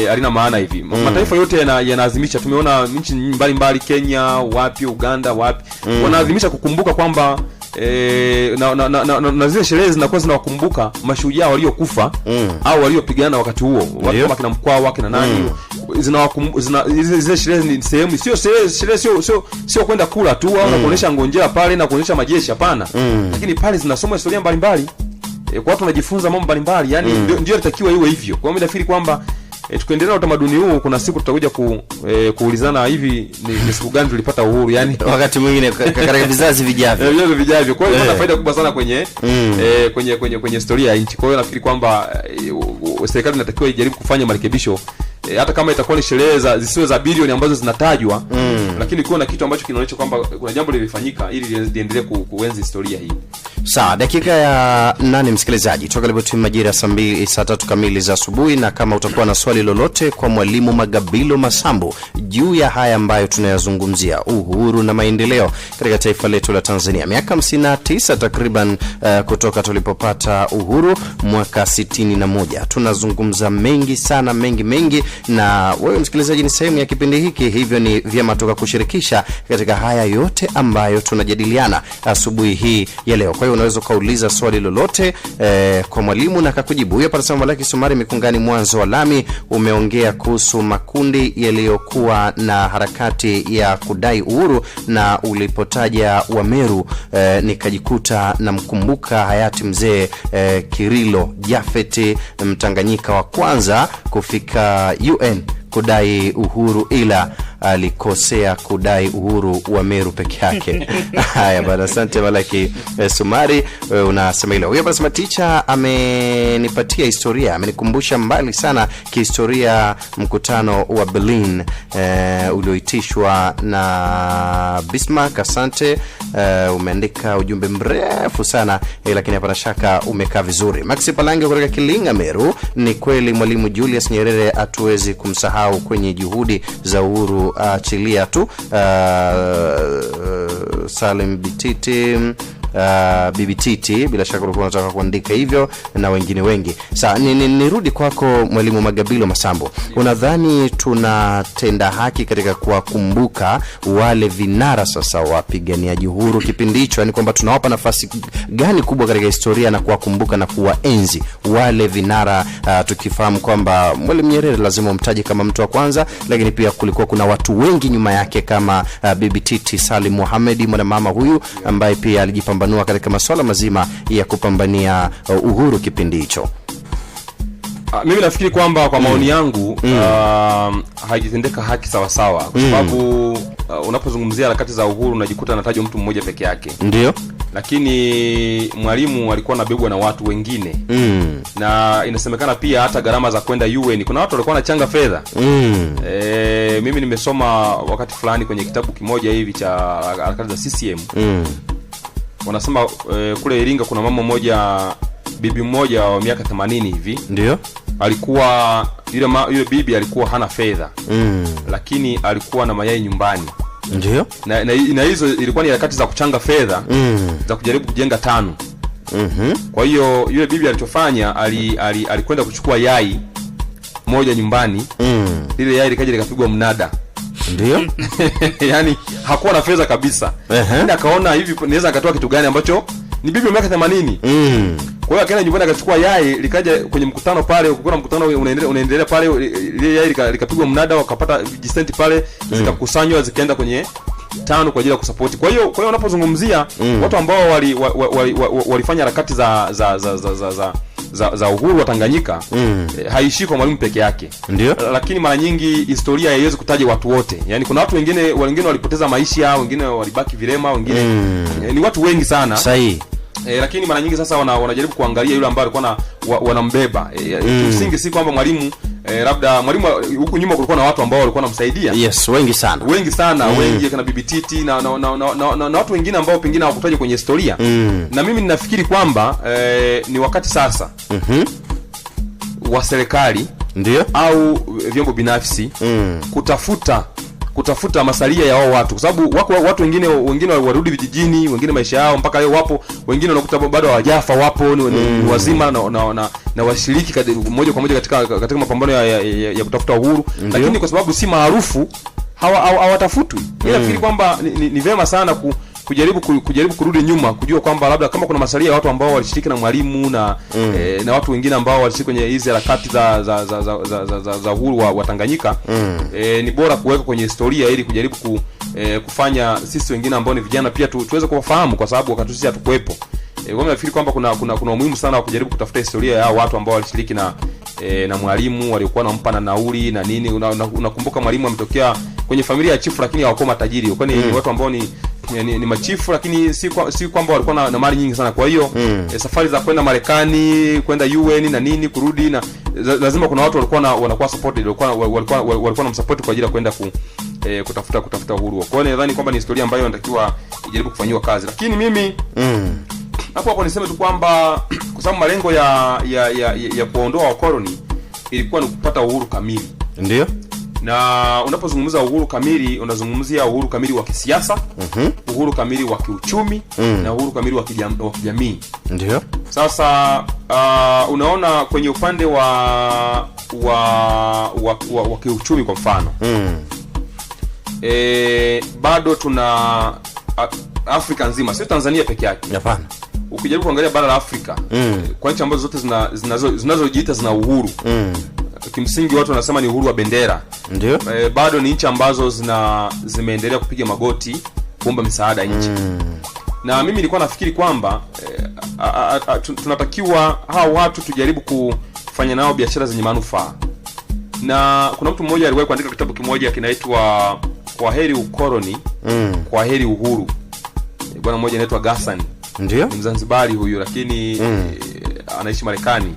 halina maana hivi. Mataifa yote yanaadhimisha, tumeona nchi mbalimbali, Kenya, wapi, Uganda, wapi, wanaadhimisha kukumbuka kwamba na zile sherehe zinakuwa zinawakumbuka mashujaa waliokufa au waliopigana wakati huo, watu kama kina Mkwawa, kina nani, zile sherehe ni sehemu, sherehe sio kwenda kula tu au kuonesha ngonjera pale na kuonesha majeshi, hapana. Lakini pale zinasoma historia mbalimbali, kwa watu wanajifunza mambo mbalimbali, yani ndio inatakiwa iwe hivyo. Kwa hiyo mimi nafikiri kwamba tukiendelea na utamaduni huu, kuna siku tutakuja kuulizana hivi ni siku gani tulipata uhuru, yani wakati mwingine katika vizazi vijavyo. Kwa hiyo kuna faida kubwa sana kwenye historia ya nchi. Kwa hiyo nafikiri kwamba serikali inatakiwa ijaribu kufanya marekebisho hata kama itakuwa ni sherehe zisiwe za bilioni ambazo zinatajwa, lakini kuwa na kitu ambacho kinaonyesha kwamba kuna jambo lilifanyika ili liendelee kuenzi historia hii. Sawa, dakika ya 8 msikilizaji, toka lipotimu majira saa 3 kamili za asubuhi, na kama utakuwa na swali lolote kwa mwalimu Magabilo Masambo juu ya haya ambayo tunayazungumzia, uhuru na maendeleo katika taifa letu la Tanzania, miaka 59 takriban kutoka tulipopata uhuru mwaka 61. Tunazungumza mengi sana, mengi, na wewe msikilizaji ni sehemu ya kipindi hiki, hivyo ni vyema tukakushirikisha katika haya yote ambayo tunajadiliana asubuhi hii ya leo. Kwa hiyo unaweza kauliza swali lolote kwa mwalimu na akakujibu. Huyo hapa anasema Malaki Sumari Mikungani Mwanzo wa Lami, umeongea kuhusu makundi yaliyokuwa na harakati ya kudai uhuru, na ulipotaja Wameru nikajikuta na mkumbuka hayati mzee Kirilo Jafeti, Mtanganyika wa kwanza kufika UN kudai uhuru, ila alikosea kudai uhuru wa Meru peke yake. Haya bana, asante Malaki Sumari, unasema hilo. Huyo anasema teacher amenipatia historia, amenikumbusha mbali sana kihistoria mkutano wa Berlin ulioitishwa na Bismarck. Asante, umeandika ujumbe mrefu sana, lakini hapana shaka umekaa vizuri. Maxi Palange kutoka Kilinga Meru, ni kweli Mwalimu Julius Nyerere hatuwezi kumsahau kwenye juhudi za uhuru, achilia tu Salim Bititi, Bibi Titi, bila shaka ulikuwa unataka kuandika hivyo, na wengine wengi. Sasa nirudi kwako Mwalimu Magabilo Masambo, unadhani tunatenda haki katika kuwakumbuka wale vinara sasa wapiganiaji uhuru kipindi hicho? Yani kwamba tunawapa nafasi gani kubwa katika historia na kuwakumbuka na kuwaenzi wale vinara, tukifahamu kwamba Mwalimu Nyerere lazima umtaje kama mtu wa kwanza, lakini pia kulikuwa kuna watu wengi nyuma yake kama Bibi Titi Salim Mohamed, mwanamama huyu ambaye pia alijipambanua katika masuala mazima ya kupambania uhuru kipindi hicho. Mimi nafikiri kwamba kwa maoni yangu haijitendeka haki sawa sawa, kwa sababu unapozungumzia harakati za uhuru unajikuta anatajwa mtu mmoja peke yake. Ndio. Lakini Mwalimu alikuwa anabebwa na watu wengine. Na inasemekana pia hata gharama za kwenda UN kuna watu walikuwa wanachanga fedha. Mimi nimesoma wakati fulani kwenye kitabu kimoja hivi cha harakati za CCM. Wanasema kule Iringa kuna mama mmoja, bibi mmoja wa miaka 80 hivi. Ndio. Alikuwa yule bibi alikuwa hana fedha. Lakini alikuwa na mayai nyumbani. Ndio. Na hizo ilikuwa ni harakati za kuchanga fedha za kujaribu kujenga tano. Kwa hiyo yule bibi alichofanya alikwenda kuchukua yai moja nyumbani. Ile yai likaja likapigwa mnada. Ndio. Yani hakuwa na fedha kabisa. Ndio akaona hivi naweza akatoa kitu gani ambacho ni bibi wa miaka 80. Kwa hiyo akaenda nyumbani akachukua yai, likaja kwenye mkutano pale, ukikona mkutano unaendelea pale, ile yai likapigwa mnada, wakapata vijisenti pale, zikakusanywa zikaenda kwenye tano kwa ajili ya kusupport. Kwa hiyo unapozungumzia watu ambao walifanya harakati za uhuru wa Tanganyika, haishi kwa Mwalimu peke yake. Ndio. Lakini mara nyingi historia haiwezi kutaja watu wote. Yaani kuna watu wengine walipoteza maisha, wengine walibaki vilema, wengine ni watu wengi sana. Sahihi. Lakini mara nyingi sasa wanajaribu kuangalia yule ambaye alikuwa wanambeba. Msingi si kwamba Mwalimu labda Mwalimu huku nyuma kulikuwa na watu ambao walikuwa wanamsaidia. Yes, wengi sana. Wengi kana Bibi Titi na watu wengine ambao pengine hawakutaja kwenye historia. Na mimi ninafikiri kwamba ni wakati sasa wa serikali, ndio, au vyombo binafsi kutafuta masalia ya wao watu, kwa sababu wako watu wengine warudi vijijini, wengine maisha yao mpaka leo wapo, wengine wanakuta bado hawajafa, wapo ni wazima na washiriki moja kwa moja katika mapambano ya kutafuta uhuru. Lakini kwa sababu si maarufu hawatafutwi. Mimi nafikiri kwamba ni vema sana kujaribu kurudi nyuma, kujua kwamba labda kama kuna masalia ya watu ambao walishiriki na Mwalimu na watu wengine ambao walishiriki kwenye hizi harakati za uhuru wa Tanganyika, ni bora kuweka kwenye historia ili kujaribu kufanya sisi wengine ambao ni vijana pia tuweze kuwafahamu, kwa sababu wakati sisi hatukuepo. Mimi nafikiri kwamba kuna umuhimu sana wa kujaribu kutafuta historia ya watu ambao walishiriki na Mwalimu, waliokuwa nampa na nauli na nini. Unakumbuka Mwalimu ametokea kwenye familia ya chifu, lakini hawakuwa matajiri. Kwani ni watu ambao ni machifu, lakini si kwamba walikuwa na mali nyingi sana. Kwa hiyo safari za kwenda Marekani, kwenda UN na nini, kurudi na lazima kuna watu walikuwa wanakuwa supported, walikuwa na support kwa ajili ya kwenda kutafuta uhuru. Kwa hiyo nadhani kwamba ni historia ambayo inatakiwa ijaribu kufanywa kazi. Lakini mimi hapo niseme tu kwamba kwa sababu malengo ya kuondoa wakoloni ilikuwa ni kupata uhuru kamili. Ndio. Na unapozungumza uhuru kamili, unazungumzia uhuru kamili wa kisiasa, uhuru kamili wa kiuchumi, na uhuru kamili wa kijamii. Ndio. Sasa unaona kwenye upande wa kiuchumi kwa mfano. Bado tuna Afrika nzima, sio Tanzania peke yake. Hapana. Ukijaribu kuangalia bara la Afrika, kwa nchi ambazo zote zinazojiita zina uhuru. Kimsingi watu wanasema ni uhuru wa bendera. Ndio. Bado ni nchi ambazo zimeendelea kupiga magoti kuomba misaada nchi. Na mimi nilikuwa nafikiri kwamba tunatakiwa hao watu tujaribu kufanya nao biashara zenye manufaa. Na kuna mtu mmoja aliwahi kuandika kitabu kimoja kinaitwa Kwa heri ukoloni, kwa heri uhuru. Bwana mmoja anaitwa Gassan. Ndio. Ni Mzanzibari huyu, lakini anaishi Marekani.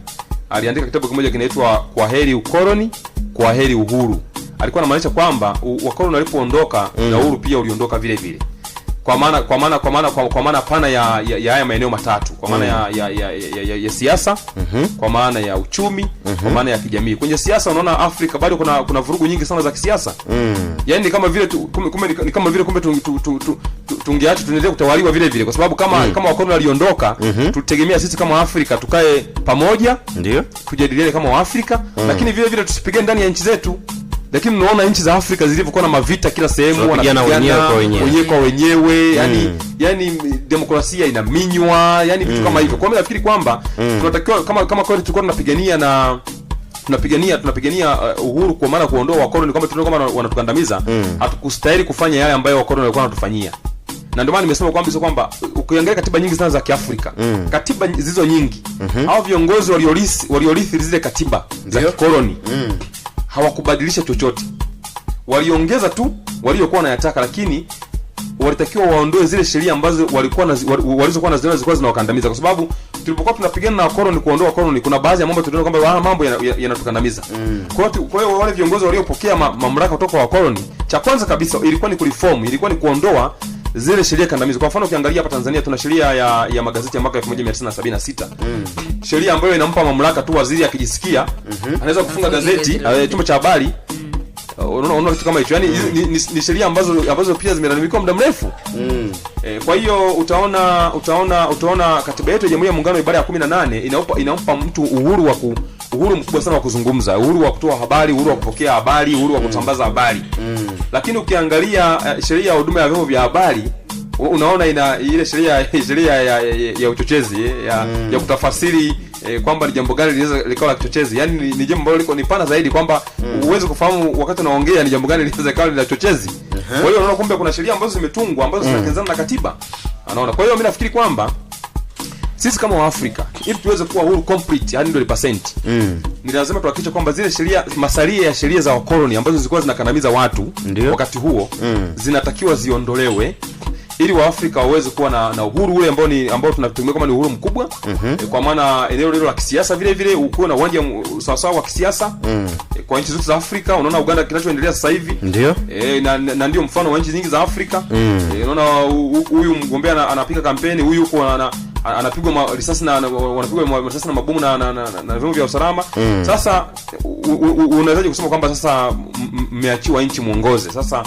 Aliandika kitabu kimoja kinaitwa Kwa heri ukoloni, kwa heri uhuru. Alikuwa anamaanisha kwamba wakoloni walipoondoka na uhuru pia uliondoka vile vile. Kwa maana pana ya haya maeneo matatu, kwa maana ya siasa, kwa maana ya uchumi, kwa maana ya kijamii. Kwenye siasa unaona Afrika bado kuna vurugu nyingi sana za kisiasa. Yaani ni kama vile kumbe tungeacha tuendelee kutawaliwa vile vile, kwa sababu kama wakoloni waliondoka, tutegemea sisi kama Afrika tukae pamoja, ndio, tujadiliane kama Waafrika, lakini vile vile tusipigane ndani ya nchi zetu. Lakini unaona nchi za Afrika zilivyokuwa na mavita kila sehemu, wanapigana wenyewe kwa wenyewe, yani demokrasia inaminywa, yani vitu kama hivyo. Kwa hiyo nafikiri kwamba tunatakiwa kama kweli tulikuwa tunapigania uhuru, kwa maana kuondoa wakoloni, kwamba tunaona kama wanatukandamiza, hatukustahili kufanya yale ambayo wakoloni walikuwa wanatufanyia. Na ndio maana nimesema kwamba ukiangalia katiba nyingi sana za Kiafrika, katiba zizo nyingi, hao viongozi waliorithi zile katiba za koloni hawakubadilisha chochote. Waliongeza tu waliokuwa wanayataka, lakini walitakiwa waondoe zile sheria ambazo walizokuwa naziona zilikuwa zinawakandamiza, kwa sababu tulipokuwa tunapigana na koloni kuondoa koloni, kuna baadhi ya mambo tuliona kwamba mambo yanatukandamiza. Kwa hiyo wale viongozi waliopokea mamlaka kutoka kwa koloni, cha kwanza kabisa ilikuwa ni kureform, ilikuwa ni kuondoa zile sheria kandamizi. Kwa mfano ukiangalia hapa Tanzania tuna sheria ya magazeti ya mwaka 1976. Sheria ambayo inampa mamlaka tu waziri akijisikia anaweza kufunga gazeti, chombo cha habari. Unaona kitu kama hicho. Yaani ni sheria ambazo pia zimelalamikiwa muda mrefu. Kwa hiyo utaona katiba yetu ya Jamhuri ya Muungano ibara ya 18 inampa mtu uhuru mkubwa sana wa kuzungumza, uhuru wa kutoa habari, uhuru wa kupokea habari, uhuru wa kusambaza habari. Lakini ukiangalia sheria ya huduma ya vyombo vya habari, unaona ina ile sheria ya uchochezi, ya kutafasiri kwamba ni jambo gani linaweza likawa la kichochezi. Yaani ni jambo ambalo liko ni pana zaidi, kwamba uweze kufahamu wakati unaongea ni jambo gani linaweza likawa la kichochezi. Kwa hiyo unaona kumbe kuna sheria ambazo zimetungwa ambazo zinakinzana na katiba. Unaona. Kwa hiyo mimi nafikiri kwamba sisi kama Waafrika, ili tuweze kuwa huru complete 100%, ni lazima tuhakikishe kwamba zile sheria, masalia ya sheria za wakoloni ambazo zilikuwa zinakandamiza watu wakati huo, zinatakiwa ziondolewe, ili Waafrika waweze kuwa na uhuru ule ambao tunatumia kama ni uhuru mkubwa. Kwa maana eneo hilo la kisiasa vile vile ukuwe na uwanja sawa wa kisiasa. Kwa nchi zote za Afrika, unaona Uganda kinachoendelea sasa hivi. Ndio. Na ndio mfano wa nchi nyingi za Afrika. Unaona huyu mgombea anapiga kampeni, huyu yuko anapigwa risasi na wanapigwa risasi na mabomu na vyombo vya usalama. Sasa unawezaje kusema kwamba sasa mmeachiwa nchi muongoze? Sasa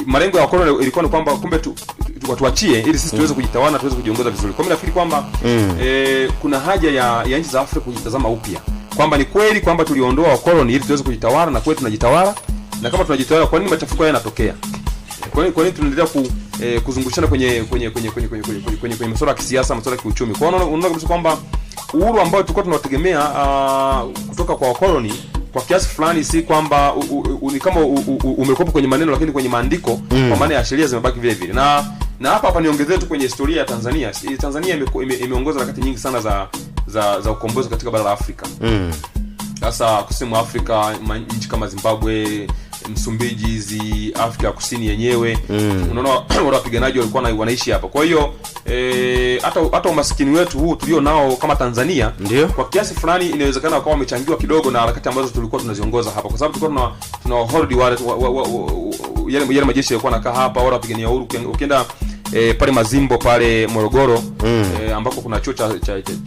malengo ya wakoloni ilikuwa ni kwamba kumbe tuachie ili sisi tuweze kujitawala na tuweze kujiongoza vizuri. Kwa mimi nafikiri kwamba kuna haja ya nchi za Afrika kujitazama upya, kwamba ni kweli kwamba tuliondoa wakoloni ili tuweze kujitawala, na kweli tunajitawala, na kama tunajitawala, kwa nini machafuko haya yanatokea? Kwa nini tunaendelea kuzungushana kwenye masuala ya kisiasa, masuala ya kiuchumi? Kwa hiyo unaona kabisa kwamba uhuru ambao tulikuwa tunategemea kutoka kwa wakoloni kwa kiasi fulani, si kwamba ni kama umekopa kwenye maneno, lakini kwenye maandiko, kwa maana ya sheria zimebaki vile vile. Na hapa niongezee tu kwenye historia ya Tanzania. Tanzania imeongoza harakati nyingi sana za ukombozi katika bara la Afrika. Sasa kusema Afrika, nchi kama Zimbabwe, Msumbiji, hizi Afrika Kusini yenyewe. Unaona wale wapiganaji walikuwa wanaishi hapa. Kwa hiyo hata umaskini wetu huu tulio nao kama Tanzania, ndiyo, kwa kiasi fulani inawezekana kwa wamechangiwa kidogo na harakati ambazo tulikuwa tunaziongoza hapa, kwa sababu tulikuwa tuna hold wale yale majeshi yalikuwa nakaa hapa, wale wapigania uhuru. Ukienda pale Mazimbo pale Morogoro, ambako kuna chuo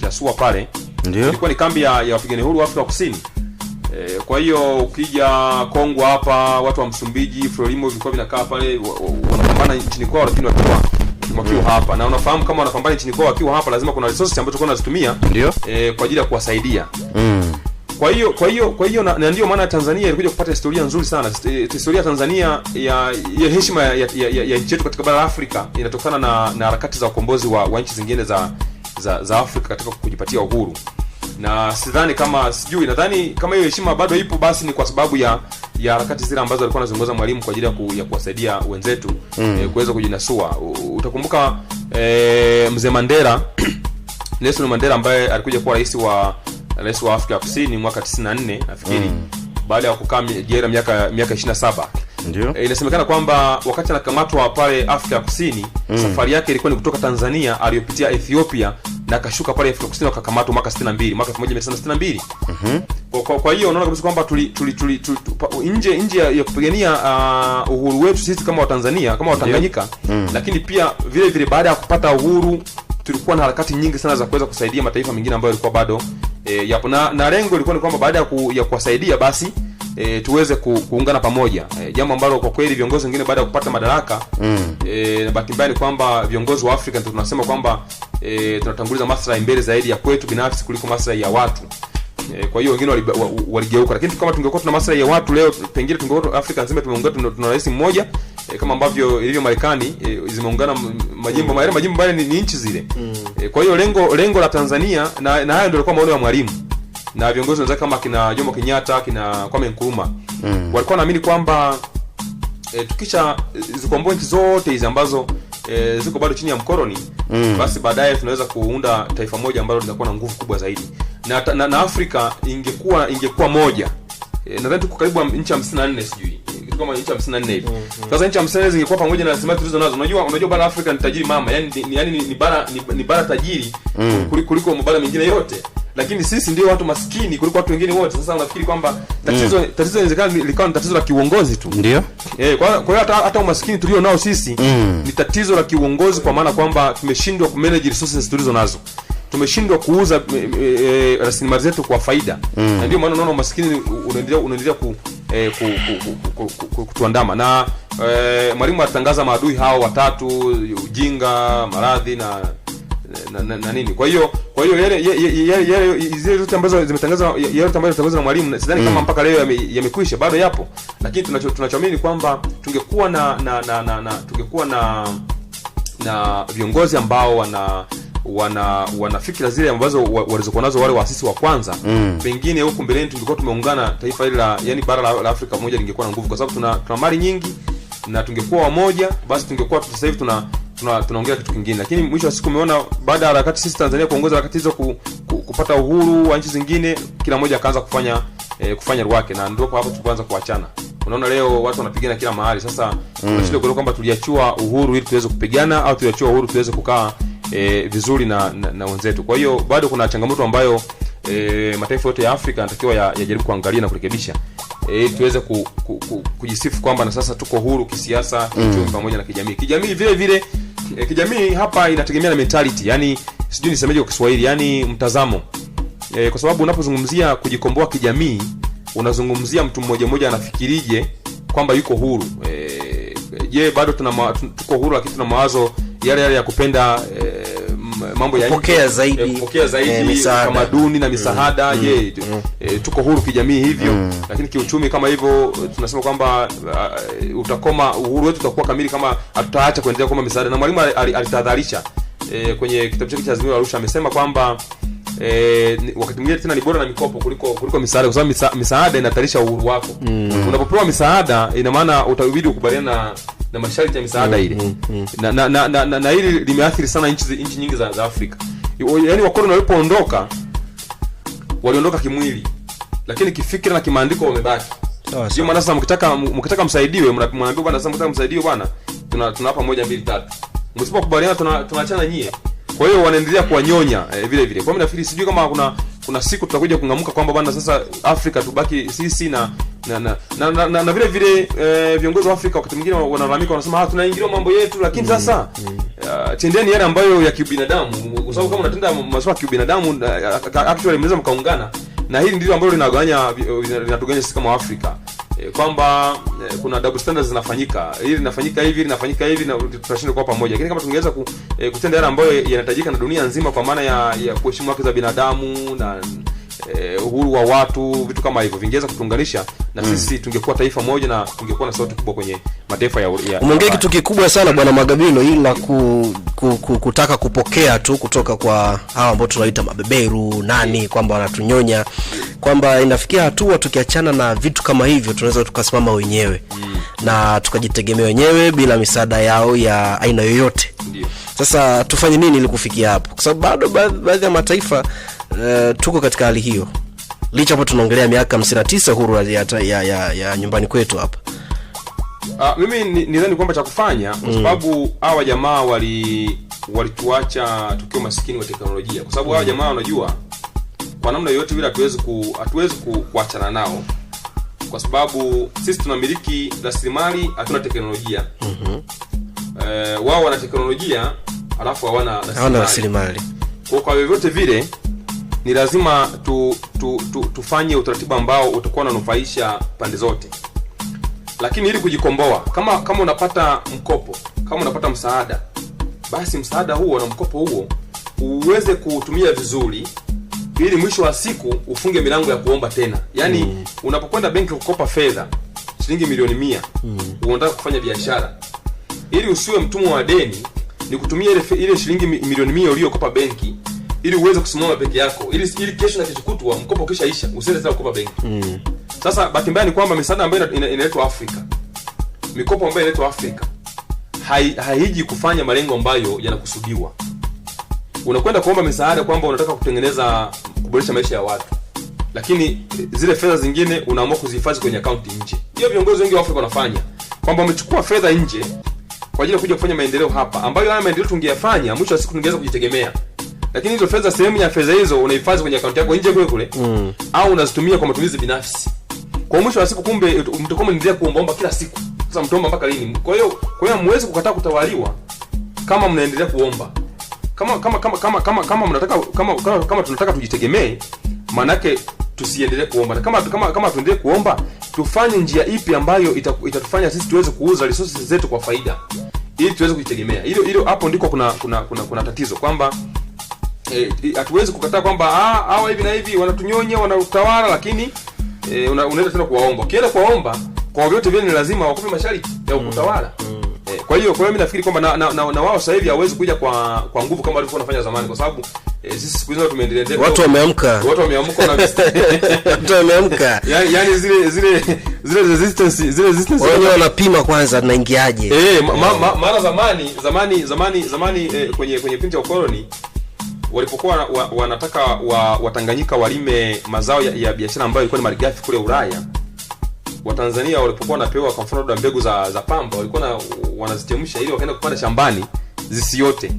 cha SUA pale, ndio ilikuwa ni kambi ya wapigania uhuru wa Afrika Kusini. Kwa hiyo ukija Kongo hapa, watu wa Msumbiji, Frelimo vilikuwa vinakaa pale, wanapambana nchini kwao lakini wakiwa hapa. Na unafahamu kama wanapambana nchini kwao wakiwa hapa, lazima kuna resources ambazo tulikuwa tunazitumia, ndio kwa ajili ya kuwasaidia. Kwa hiyo na ndio maana Tanzania ilikuja kupata historia nzuri sana. Historia ya Tanzania ya heshima ya nchi yetu katika bara la Afrika inatokana na harakati za ukombozi wa nchi zingine za Afrika katika kujipatia uhuru. Na sidhani kama nadhani kama hiyo heshima bado ipo, basi ni kwa sababu ya harakati zile ambazo alikuwa anaziongoza Mwalimu kwa ajili ya kuwasaidia wenzetu kuweza kujinasua. Utakumbuka mzee Mandela Nelson Mandela ambaye alikuja kuwa rais wa Afrika Kusini mwaka 94 nafikiri, baada ya kukaa jela miaka 27. Ndio inasemekana kwamba wakati anakamatwa pale Afrika Kusini, safari yake ilikuwa ni kutoka Tanzania aliyopitia Ethiopia na akashuka pale Afrika Kusini, akakamatwa mwaka 62, mwaka 1962. Kwa hiyo unaona kabisa kwamba nje ya kupigania uhuru wetu sisi kama Watanzania, kama Watanganyika, lakini pia vile vile baada ya kupata uhuru tulikuwa na harakati nyingi sana za kuweza kusaidia mataifa mengine ambayo yalikuwa bado yapo, na lengo lilikuwa ni kwamba baada ya kuwasaidia basi tuweze kuungana pamoja, jambo ambalo kwa kweli viongozi wengine baada ya kupata madaraka na bahati mbaya ni kwamba viongozi wa Afrika ndio tunasema kwamba tunatanguliza maslahi mbele zaidi ya kwetu binafsi kuliko maslahi ya watu. Kwa hiyo wengine waligeuka, lakini kama tungekuwa tuna maslahi ya watu leo, pengine tungekuwa Afrika nzima tumeungana, tuna rais mmoja kama ambavyo ilivyo Marekani zimeungana majimbo bali ni nchi zile. Kwa hiyo lengo la Tanzania na hayo ndio yalikuwa maono ya Mwalimu na viongozi wenzake kama kina Jomo Kenyatta, kina Kwame Nkrumah. Walikuwa wanaamini kwamba tukisha zikomboa nchi zote hizi ambazo ziko bado chini ya mkoloni, basi baadaye tunaweza kuunda taifa moja ambalo litakuwa na nguvu kubwa zaidi. Na Afrika ingekuwa moja. Nadhani tuko karibu nchi 54 sijui. Kama nchi 54 hivi. Sasa nchi 54 zingekuwa pamoja na rasilimali tulizo nazo. Unajua bara Afrika ni tajiri mama. Yaani ni bara tajiri kuliko mabara mengine yote. Lakini sisi ndio watu maskini kuliko watu wengine wote. Sasa unafikiri kwamba tatizo inawezekana likawa ni tatizo la kiuongozi tu. Ndio. Kwa hiyo hata umaskini tulio nao sisi ni tatizo la kiuongozi, kwa maana kwamba tumeshindwa kumanage resources tulizo nazo. Tumeshindwa kuuza rasilimali zetu kwa faida. Na ndio maana unaona umaskini unaendelea kutuandama. Na Mwalimu atangaza maadui hao watatu: ujinga, maradhi na nini. Kwa hiyo yale zile zote ambazo zimetangazwa na Mwalimu, sidhani kama mpaka leo yamekwisha, bado yapo. Lakini tunachoamini kwamba tungekuwa na viongozi ambao wana fikra zile ambazo walizokuwa nazo wale waasisi wa kwanza, pengine huko mbeleni tungekuwa tumeungana taifa hili yani bara la Afrika moja lingekuwa na nguvu, kwa sababu tuna mali nyingi na tungekuwa wamoja, basi tungekuwa sasa hivi tunaongea kitu kingine. Lakini mwisho wa siku umeona baada ya harakati sisi Tanzania kuongoza harakati hizo kupata uhuru wa nchi zingine, kila mmoja akaanza kufanya ruwake, na ndio hapo tulianza kuachana. Unaona leo watu wanapigana kila mahali. Sasa tunashindwa kuelewa kwamba tuliachua uhuru ili tuweze kupigana au tuliachua uhuru tuweze kukaa vizuri na wenzetu. Kwa hiyo bado kuna changamoto ambayo mataifa yote ya Afrika yanatakiwa yajaribu kuangalia na kurekebisha, tuweze kujisifu kwamba na sasa tuko huru kisiasa, kiuchumi pamoja na kijamii. Kijamii vile vile kijamii hapa inategemea na mentality, yani sijui nisemeje kwa Kiswahili, yani mtazamo. Kwa sababu unapozungumzia kujikomboa kijamii, unazungumzia mtu mmoja mmoja anafikirije kwamba yuko huru. Je, bado tuko huru lakini tuna mawazo yale ya kupenda mambo ya kupokea zaidi tamaduni na misaada. Je, tuko huru kijamii hivyo? Lakini kiuchumi kama hivyo tunasema kwamba utakoma uhuru wetu utakuwa kamili kama hatutaacha kuendelea kama misaada. Na Mwalimu alitahadharisha kwenye kitabu chake cha Azimio la Arusha, amesema kwamba wakati mwingine tena ni bora na mikopo kuliko misaada, kwa sababu misaada inatarisha uhuru wako. Unapopewa misaada ina maana utabidi ukubaliana na masharti ya misaada ile. Na hili limeathiri sana nchi nyingi za Afrika. Yaani wakoloni waliondoka kimwili, lakini kifikira na kimaandiko wamebaki. Ndio maana sasa mkitaka msaidiwe, mnaambia bwana, sasa mkitaka msaidiwe bwana, tunawapa 1 2 3. Msipokubaliana tunaachana nyie. Kwa hiyo wanaendelea kuwanyonya vile vile. Kwa mimi nafikiri, sijui kama kuna siku tutakuja kungamuka kwamba bwana, sasa Afrika tubaki sisi na vile vile viongozi wa Afrika wakati mwingine wanalalamika, wanasema tunaingilia mambo yetu, lakini sasa tendeni yale ambayo ya kibinadamu, kwa sababu kama unatenda masuala ya kibinadamu actually mnaweza mkaungana, na hili ndilo ambalo linatuganya sisi kama Afrika, kwamba kuna double standards zinafanyika, hili linafanyika hivi na tunashindwa kwa pamoja. Lakini kama tungeweza kutenda yale ambayo yanahitajika na dunia nzima, kwa maana ya kuheshimu haki za binadamu na uhuru wa watu, vitu kama hivyo vingeweza kutunganisha, na sisi tungekuwa taifa moja na tungekuwa na sauti kubwa kwenye mataifa ya umeongea kitu kikubwa sana bwana Magabino, ila kutaka kupokea tu kutoka kwa hawa ambao tunaita mabeberu kwamba wanatunyonya, kwamba inafikia hatua tukiachana na vitu kama hivyo tunaweza tukasimama wenyewe na tukajitegemea wenyewe bila misaada yao ya aina yoyote. Ndiyo. Sasa tufanye nini ili kufikia hapo? Kwa sababu bado baadhi ya mataifa tuko katika hali hiyo, licha hapo tunaongelea miaka 59 huru ya nyumbani kwetu hapa. Mimi nidhani kwamba cha kufanya, kwa sababu hawa jamaa walituacha tukiwa maskini wa teknolojia, kwa sababu hawa jamaa wanajua kwa namna yoyote vile hatuwezi kuachana nao, kwa sababu sisi tunamiliki rasilimali, hatuna teknolojia. Wao wana teknolojia alafu hawana rasilimali. Kwa vyovyote vile ni lazima tufanye utaratibu ambao utakuwa unanufaisha pande zote. Lakini ili kujikomboa, kama unapata mkopo, kama unapata msaada, basi msaada huo na mkopo huo uweze kutumia vizuri, ili mwisho wa siku ufunge milango ya kuomba tena. Yaani unapokwenda benki kukopa fedha shilingi milioni 100, unataka kufanya biashara, ili usiwe mtumwa wa deni, ni kutumia ile shilingi milioni 100 uliyokopa benki ili uweze kusimama peke yako, ili kesho na kesho kutwa mkopo kishaisha usiende tena kukopa benki. Sasa bahati mbaya ni kwamba misaada ambayo inaletwa Afrika, mikopo ambayo inaletwa Afrika haiji kufanya malengo ambayo yanakusudiwa. Unakwenda kuomba misaada kwamba unataka kuboresha maisha ya watu, lakini zile fedha zingine unaamua kuzihifadhi kwenye akaunti nje. Hiyo viongozi wengi wa Afrika wanafanya, kwamba wamechukua fedha nje kwa ajili ya kuja kufanya maendeleo hapa, ambayo haya maendeleo tungeyafanya mwisho wa siku tungeweza kujitegemea. Lakini hizo fedha, sehemu ya fedha hizo unahifadhi kwenye akaunti yako nje kule au unazitumia kwa matumizi binafsi. Kwa mwisho wa siku kumbe mtakuwa mnaendelea kuomba kila siku. Sasa mtaomba mpaka lini? Kwa hiyo hamwezi kukataa kutawaliwa kama mnaendelea kuomba. Kama mnataka kama tunataka tujitegemee, maana yake tusiendelee kuomba. Kama tuendelee kuomba, tufanye njia ipi ambayo itatufanya sisi tuweze kuuza resources zetu kwa faida, ili tuweze kujitegemea. Hilo hapo ndiko kuna tatizo, kwamba hatuwezi kukataa kwamba hawa hivi na hivi wanatunyonya, wanatawala, lakini unaenda tena kuwaomba. Ukienda kuwaomba kwa vyote vile ni lazima wakupe masharti ya kutawala. Kwa hiyo mimi nafikiri kwamba na wao sasa hivi hawezi kuja kwa nguvu kama walivyokuwa wanafanya zamani, kwa sababu sisi siku hizo tumeendelea, watu wameamka na watu wameamka. Yaani zile resistance wao wanapima kwanza tunaingiaje. Mara zamani kwenye kipindi cha ukoloni walipokuwa wanataka Watanganyika walime mazao ya biashara ambayo ilikuwa ni malighafi kule Ulaya, Watanzania walipokuwa wanapewa kwa mfano mbegu za pamba, walikuwa wanazichemsha ili wakaenda kupanda shambani zisiote.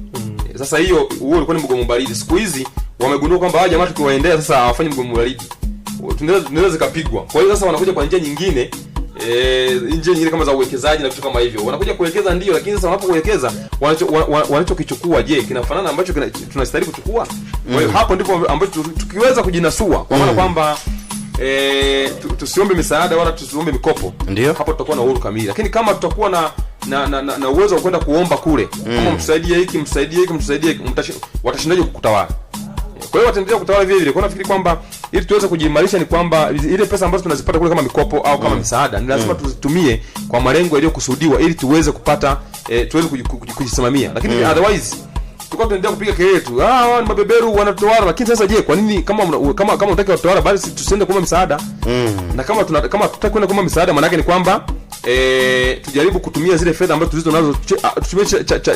Sasa huo ulikuwa ni mgomo baridi. Siku hizi wamegundua kwamba hawa jamaa tukiwaendea sasa hawafanyi mgomo baridi, tunaweza zikapigwa. Kwa hiyo sasa wanakuja kwa njia nyingine, njia nyingine kama za uwekezaji na vitu kama hivyo. Wanakuja kuwekeza ndio, lakini sasa wanapowekeza wanachokichukua, je, kinafanana ambacho tunastahili kuchukua? Kwa hiyo hapo ndipo ambapo tukiweza kujinasua, kwa maana kwamba tusiombe misaada wala tusiombe mikopo, ndio hapo tutakuwa na uhuru kamili. Lakini kama tutakuwa na uwezo wa kwenda kuomba kule, kama msaidie hiki watashindaje kukutawala? Kwa hiyo wataendelea kutawala vile vile. Kwa nafikiri kwamba ili tuweze kujiimarisha ni kwamba ile pesa ambazo tunazipata kule kama mikopo au kama misaada, ni lazima tuzitumie kwa malengo yaliyokusudiwa, ili tuweze kupata tuweze kujisimamia. Lakini otherwise tukao tunaendelea kupiga kelele tu, wao ni mabeberu wanatawala. Lakini sasa je, kwa nini kama unataka kutawala basi tusiende kuomba msaada? Na kama tunataka kwenda kuomba msaada, maana yake ni kwamba tujaribu kutumia zile fedha ambazo tulizo nazo, tutumie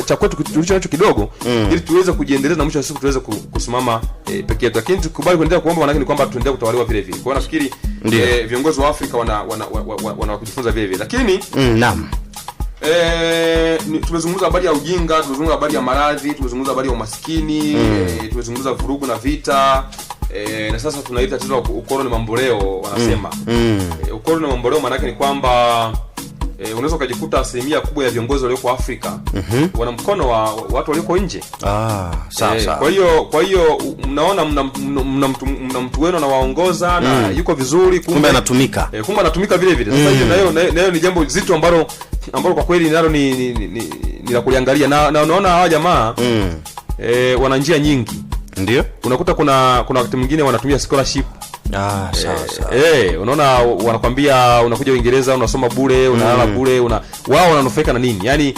cha kwetu tulicho nacho kidogo, ili tuweze kujiendeleza na mwisho wa siku tuweze kusimama pekee yetu. Lakini tukubali kuendelea kuomba, maana ni kwamba tuendelee kutawaliwa vile vile. Kwa hiyo nafikiri viongozi wa Afrika wana kujifunza vile vile. Lakini naam, tumezungumza habari ya ujinga, tumezungumza habari ya maradhi, tumezungumza habari ya umaskini, tumezungumza vurugu na vita. Na sasa tunaita tatizo ukoloni mamboleo wanasema. Ukoloni mamboleo maana yake ni kwamba unaweza kujikuta asilimia kubwa ya viongozi walioko Afrika wana mkono wa watu walioko nje. Sawa. Kwa hiyo mnaona mna mtu wenu anawaongoza na yuko vizuri, kumbe anatumika. Kumbe anatumika vile vile. Sasa hiyo nayo ni jambo zito ambalo kwa kweli nalo ni la kuliangalia, na unaona hawa jamaa wana njia nyingi. Ndio unakuta kuna wakati mwingine wanatumia scholarship. Sawa. Unaona wanakwambia unakuja Uingereza unasoma bure, unalala bure, wao wananufaika na nini? Yani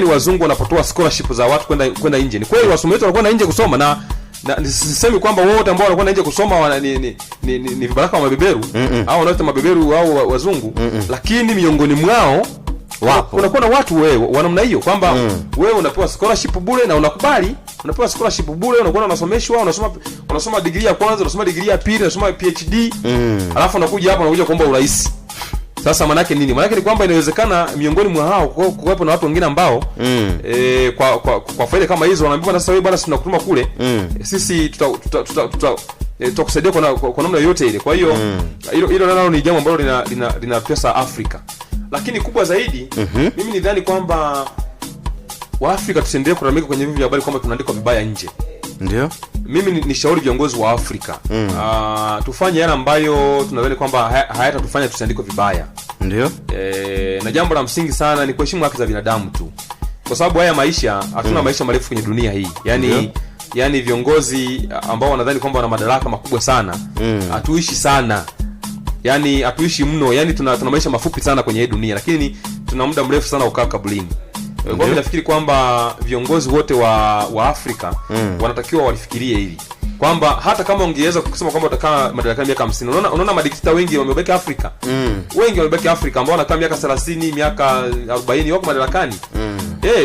wazungu wanapotoa scholarship za watu kwenda nje. Ni kweli wasomi wetu wanakwenda nje kusoma, na sisemi kwamba wote ambao wanakwenda nje kusoma ni vibaraka wa mabeberu au wanaita mabeberu au wazungu, lakini miongoni mwao wapo unakuwa na watu wa namna hiyo kwamba wewe unapewa scholarship bure na unakubali. Unapewa scholarship bure, unakuwa unasomeshwa, unasoma degree ya kwanza, unasoma degree ya pili, unasoma PhD, alafu unakuja hapa unakuja kuomba urais. Sasa maana yake nini? Maana yake ni kwamba inawezekana miongoni mwa hao kuwepo na watu wengine ambao kwa faida kama hizo wanaambiwa sasa wewe bwana tunakutuma kule, sisi tutakusaidia kwa namna yoyote ile. Kwa hiyo hilo nalo ni jambo ambalo lina pesa Afrika. Lakini kubwa zaidi mimi nidhani kwamba Waafrika tusiendelee kulalamika kwenye vyombo vya habari kwamba tunaandikwa vibaya nje. Ndio mimi nishauri viongozi wa Afrika tufanye yale ambayo tunadhani kwamba hayatatufanya tusiandikwe vibaya. Ndio na jambo la msingi sana ni kuheshimu haki za binadamu tu, kwa sababu haya maisha hatuna maisha marefu kwenye dunia hii. Yani viongozi ambao wanadhani kwamba wana madaraka makubwa sana, hatuishi sana, yani hatuishi mno, yani tuna maisha mafupi sana kwenye hii dunia, lakini tuna muda mrefu sana ukaa kabulini. Kwa hiyo nafikiri kwamba viongozi wote wa Afrika wanatakiwa walifikirie hili kwamba hata kama ungeweza kusema kwamba utakaa madarakani miaka 50, unaona madikteta wengi wamebaki Afrika. Wengi wamebaki Afrika ambao wanakaa miaka 30, miaka 40 wako madarakani.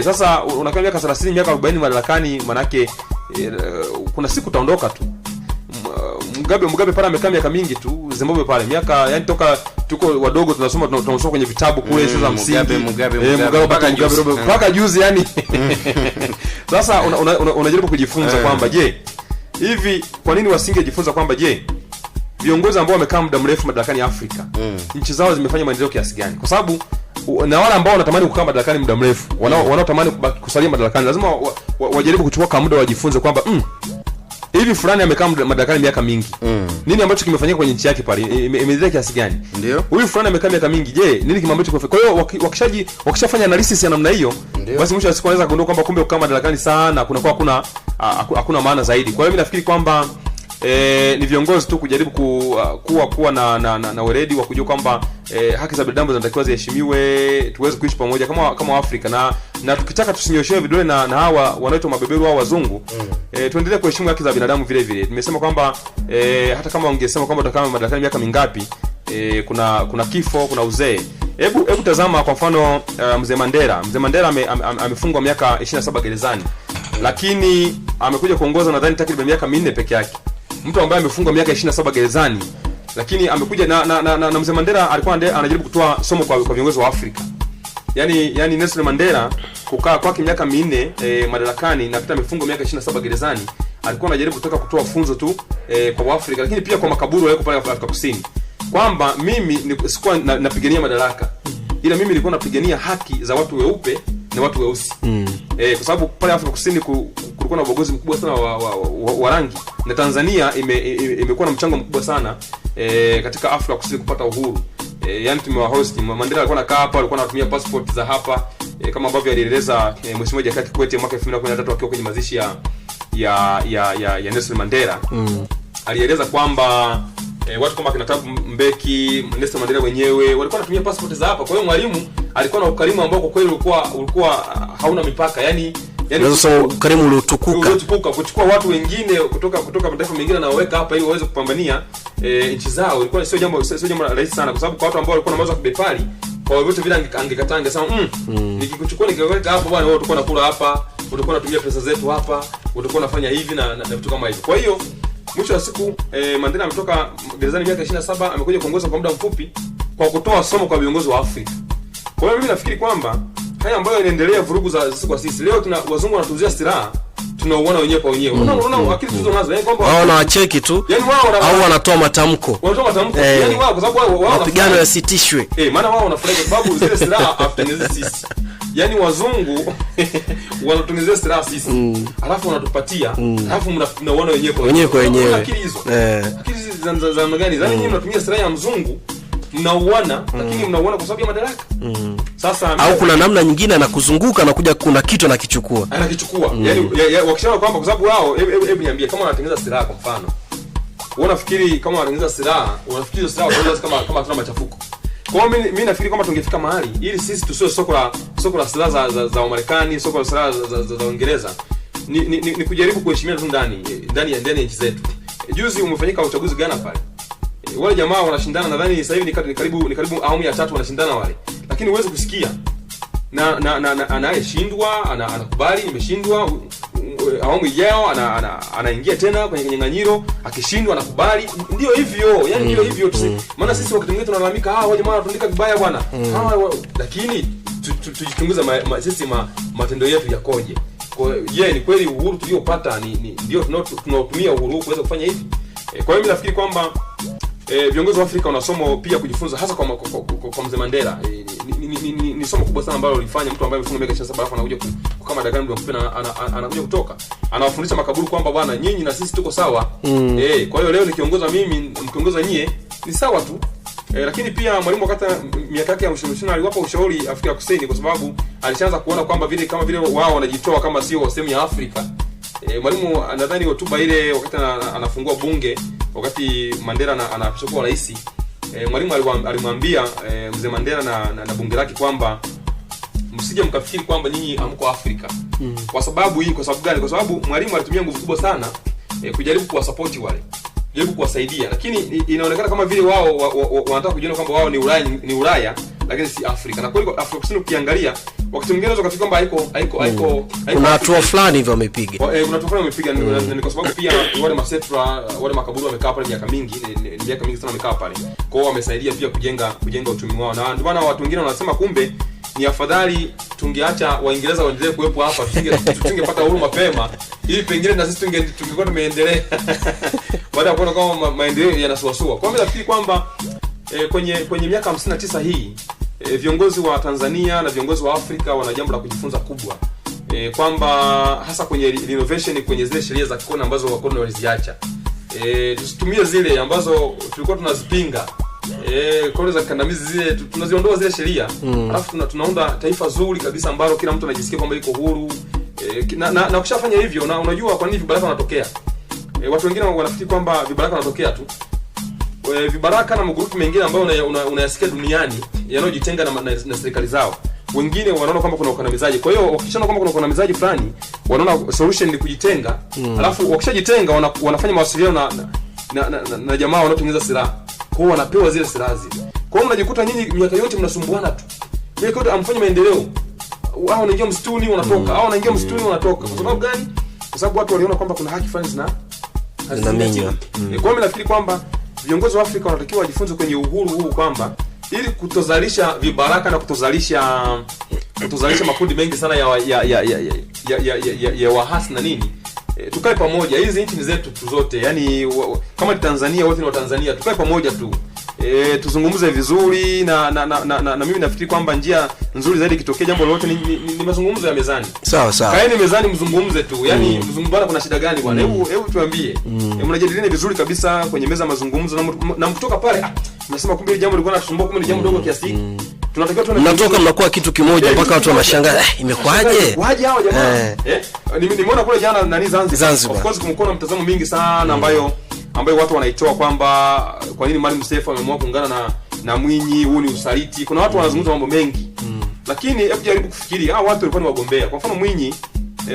Sasa unakaa miaka 30, miaka 40 madarakani, manake kuna siku utaondoka tu. Mugabe pale amekaa miaka mingi tu Zimbabwe pale. Miaka yani toka tuko wadogo tunasoma kwenye vitabu kule shule za msingi. Mugabe mpaka juzi yani. Sasa unajaribu kujifunza kwamba hivi kwa nini wasingejifunza kwamba viongozi ambao wamekaa muda mrefu madarakani Afrika nchi zao zimefanya maendeleo kiasi gani? Kwa sababu na wale ambao wanatamani kukaa madarakani muda mrefu, wanaotamani kusalia madarakani, lazima wajaribu kuchukua muda wajifunze kwamba hivi fulani amekaa madarakani miaka mingi. Nini ambacho kimefanyika kwenye nchi yake pale? Imeendelea kiasi gani? Ndio. Huyu fulani amekaa miaka mingi. Nini kimambacho kimefanyika? Kwa hiyo wakishafanya analysis ya namna hiyo, basi mwisho wa siku anaweza kugundua kwamba kumbe kukaa madarakani sana kunakuwa hakuna maana zaidi. Kwa hiyo mimi nafikiri kwamba ni viongozi tu kujaribu kuwa na weledi wa kujua kwamba haki za binadamu zinatakiwa ziheshimiwe, tuweze kuishi pamoja kama Afrika, na tukitaka tusinyoshewe vidole na hawa wanaitwa mabeberu au wazungu, tuendelee kuheshimu haki za binadamu vile vile. Tumesema kwamba hata kama ungesema kwamba utakaa madarakani miaka mingapi, kuna kifo, kuna uzee. Hebu tazama kwa mfano Mzee Mandela amefungwa miaka 27 gerezani, lakini amekuja kuongoza nadhani takriban miaka 4 peke yake. Mtu ambaye amefungwa miaka 27 gerezani, lakini amekuja na Mzee Mandela alikuwa anajaribu kutoa somo kwa viongozi wa Afrika. Yani Nelson Mandela kukaa kwake miaka 4 madarakani na pia amefungwa miaka 27 gerezani, alikuwa anajaribu kutoa funzo tu kwa Afrika, lakini pia kwa makaburu wale pale Afrika Kusini, kwamba mimi sikuwa napigania madaraka, ila mimi nilikuwa napigania haki za watu weupe na watu weusi. Kwa sababu pale Afrika Kusini kulikuwa na ubaguzi mkubwa sana wa rangi, na Tanzania imekuwa na mchango mkubwa sana katika Afrika Kusini kupata uhuru. Yani tumewahost. Mandela alikuwa anakaa hapa, alikuwa anatumia passport za hapa, kama ambavyo alieleza Mheshimiwa Jakaya Kikwete mwaka 2013 akiwa kwenye mazishi ya Nelson Mandela. Alieleza kwamba watu kama kina Thabo Mbeki, Nelson Mandela wenyewe walikuwa wanatumia passport za hapa. Kwa hiyo mwalimu alikuwa na ukarimu ambao kwa kweli ulikuwa hauna mipaka. Yani sasa ukarimu uliotukuka kuchukua watu wengine kutoka mataifa mengine na waweka hapa ili waweze kupambania nchi zao. Ilikuwa sio jambo rahisi sana, kwa sababu kwa watu ambao walikuwa na mawazo ya kibepari, kwa vyote vile angekataa, angesema nikikuchukua nikikuweka hapo bwana, wewe utakuwa unakula hapa, utakuwa unatumia pesa zetu hapa, utakuwa unafanya hivi na vitu kama hivyo. Kwa hiyo mwisho wa siku Mandela ametoka gerezani miaka 27, amekuja kuongoza kwa muda mfupi kwa kutoa somo kwa viongozi wa Afrika. Kwa hiyo mimi nafikiri kwamba haya ambayo inaendelea, vurugu za sisi kwa sisi, leo tuna wazungu wanatuzia silaha, tunauona wenyewe kwa wenyewe. Unaona akili tuzo nazo, yani kwamba wao na wacheki tu, yani wao au wanatoa matamko, yani wao, kwa sababu wao mapigano yasitishwe, maana wao wanafurahi kwa sababu zile silaha afutengeneze sisi. Yani wazungu wanatutengenezea silaha sisi, alafu wanatupatia, alafu mnaona wenyewe kwa wenyewe. Akili hizo akili za magani, yani nyinyi mnatumia silaha ya mzungu, mnauana, lakini mnauana kwa sababu ya madaraka. Sasa au kuna namna nyingine anakuzunguka na kuja, kuna kitu anakichukua. Yani wakishaona kwamba kwa sababu wao, hebu niambie, kama wanatengeneza silaha kwa mfano, unafikiri kama wanatengeneza silaha, unafikiri silaha wanaweza kama tuna machafuko? Kwa hiyo mimi nafikiri kwamba tungefika mahali ili sisi tusiwe soko la silaha za Marekani, soko la silaha za Uingereza, ni kujaribu kuheshimiana tu ndani ya nchi zetu. Juzi umefanyika uchaguzi Ghana pale. Wale jamaa wanashindana, nadhani sasa hivi ni karibu awamu ya 3 wanashindana wale. Lakini uweze kusikia na anayeshindwa anakubali nimeshindwa, awamu ijayo anaingia tena kwenye kinyang'anyiro, akishindwa anakubali. Ndio hivyo, yani ndio hivyo. Maana sisi wakati mwingine tunalalamika, wao jamaa wanatundika vibaya bwana. Lakini tujichunguze sisi matendo yetu yakoje. Kwa hiyo ni kweli uhuru tuliopata ndio tunaotumia uhuru kuweza kufanya hivi. Kwa hiyo mimi nafikiri kwamba viongozi wa Afrika wanasoma pia kujifunza, hasa kwa Mzee Mandela. Ni somo kubwa sana ambalo alifanya mtu ambaye amefunga miaka 27 alafu anakuja kama madarakani muda mfupi anakuja kutoka. Anawafundisha makaburu kwamba bwana, nyinyi na sisi tuko sawa. Kwa hiyo leo nikiongoza mimi, mkiongoza nyie ni sawa tu. Lakini pia Mwalimu wakati miaka yake ya mshirikina aliwapa ushauri Afrika Kusini, kwa sababu alishaanza kuona kwamba kama vile wao wanajitoa kama sio sehemu ya Afrika. Mwalimu nadhani hotuba ile wakati anafungua bunge, wakati Mandela anaapishwa kuwa rais, Mwalimu alimwambia Mzee Mandela na bunge lake kwamba msije mkafikiri kwamba nyinyi hamko Afrika. Kwa sababu gani? Kwa sababu Mwalimu alitumia nguvu kubwa sana kujaribu kuwasupport wale, kujaribu kuwasaidia, lakini inaonekana kama vile wao wanataka kujiona kwamba wao ni Ulaya lakini si Afrika. Na kweli Afrika Kusini ukiangalia wakati mwingine unaweza kufikiri kwamba haiko kuna hatua fulani hivyo wamepiga. Kuna hatua fulani wamepiga, ni kwa sababu pia wale masetra, wale makaburu wamekaa pale miaka mingi sana wamekaa pale. Kwa hiyo wamesaidia pia kujenga uchumi wao. Na ndio maana watu wengine wanasema kumbe ni afadhali tungeacha Waingereza waendelee kuwepo hapa, tusingepata uhuru mapema, ili pengine na sisi tungekuwa tumeendelea baada ya kuona kama maendeleo yanasuasua. Kwa hiyo nafikiri kwamba kwenye miaka 59 hii viongozi wa Tanzania na viongozi wa Afrika wana jambo la kujifunza kubwa, kwamba hasa kwenye innovation, kwenye zile sheria za kikoloni ambazo wakoloni waliziacha, tusitumie zile ambazo tulikuwa tunazipinga. Koloni za kandamizi zile tunaziondoa zile sheria, alafu tunaunda taifa zuri kabisa ambalo kila mtu anajisikia kwamba yuko huru. Na ukishafanya hivyo, na unajua kwa nini vibaraka wanatokea? Watu wengine wanafikiri kwamba vibaraka wanatokea tu. Vibaraka na magrupu mengine ambayo unayasikia duniani yanayojitenga na serikali zao, wengine wanaona kwamba kuna ukandamizaji. Kwa hiyo wakishaona kwamba kuna ukandamizaji fulani, wanaona solution ni kujitenga. Alafu wakishajitenga wanafanya mawasiliano na jamaa wanaotengeneza silaha. Kwa hiyo wanapewa zile silaha zile. Kwa hiyo mnajikuta nyinyi miaka yote mnasumbuana tu. Miaka yote amfanye maendeleo. Wao wanaingia msituni wanatoka, hao wanaingia msituni wanatoka. Kwa sababu gani? Kwa sababu watu waliona kwamba kuna haki fulani zinaminywa. Kwa hiyo mimi nafikiri kwamba viongozi wa Afrika wanatakiwa wajifunze kwenye uhuru huu kwamba ili kutozalisha vibaraka na kutozalisha makundi mengi sana ya wahasi na nini, tukae pamoja. Hizi nchi ni zetu zote, yani kama Tanzania wote ni wa Tanzania, tukae pamoja tu. Tuzungumze vizuri na mimi nafikiri kwamba njia nzuri zaidi kitokea jambo lolote ni mazungumzo ya mezani. Sawa. Kaeni mezani mzungumze tu. Yaani mzungumzana kuna shida gani bwana? Hebu tuambie. Mnajadiliana vizuri kabisa kwenye meza mazungumzo na mkutoka pale mnasema kumbe jambo lilikuwa linatusumbua, kumbe ni jambo dogo kiasi hiki. Tunatakiwa tuone mnatoka mnakuwa kitu kimoja mpaka watu wanashangaa imekwaje? Waje hao jamaa. Nimeona kule jana Zanzibar. Of course kumekuwa na mtazamo mingi sana ambayo watu wanaitoa kwamba kwa nini Maalim Seif ameamua kuungana na Mwinyi, huu ni usaliti. Kuna watu wanazungumza mambo mengi. Lakini hebu jaribu kufikiri, watu walikuwa ni wagombea. Kwa mfano Mwinyi,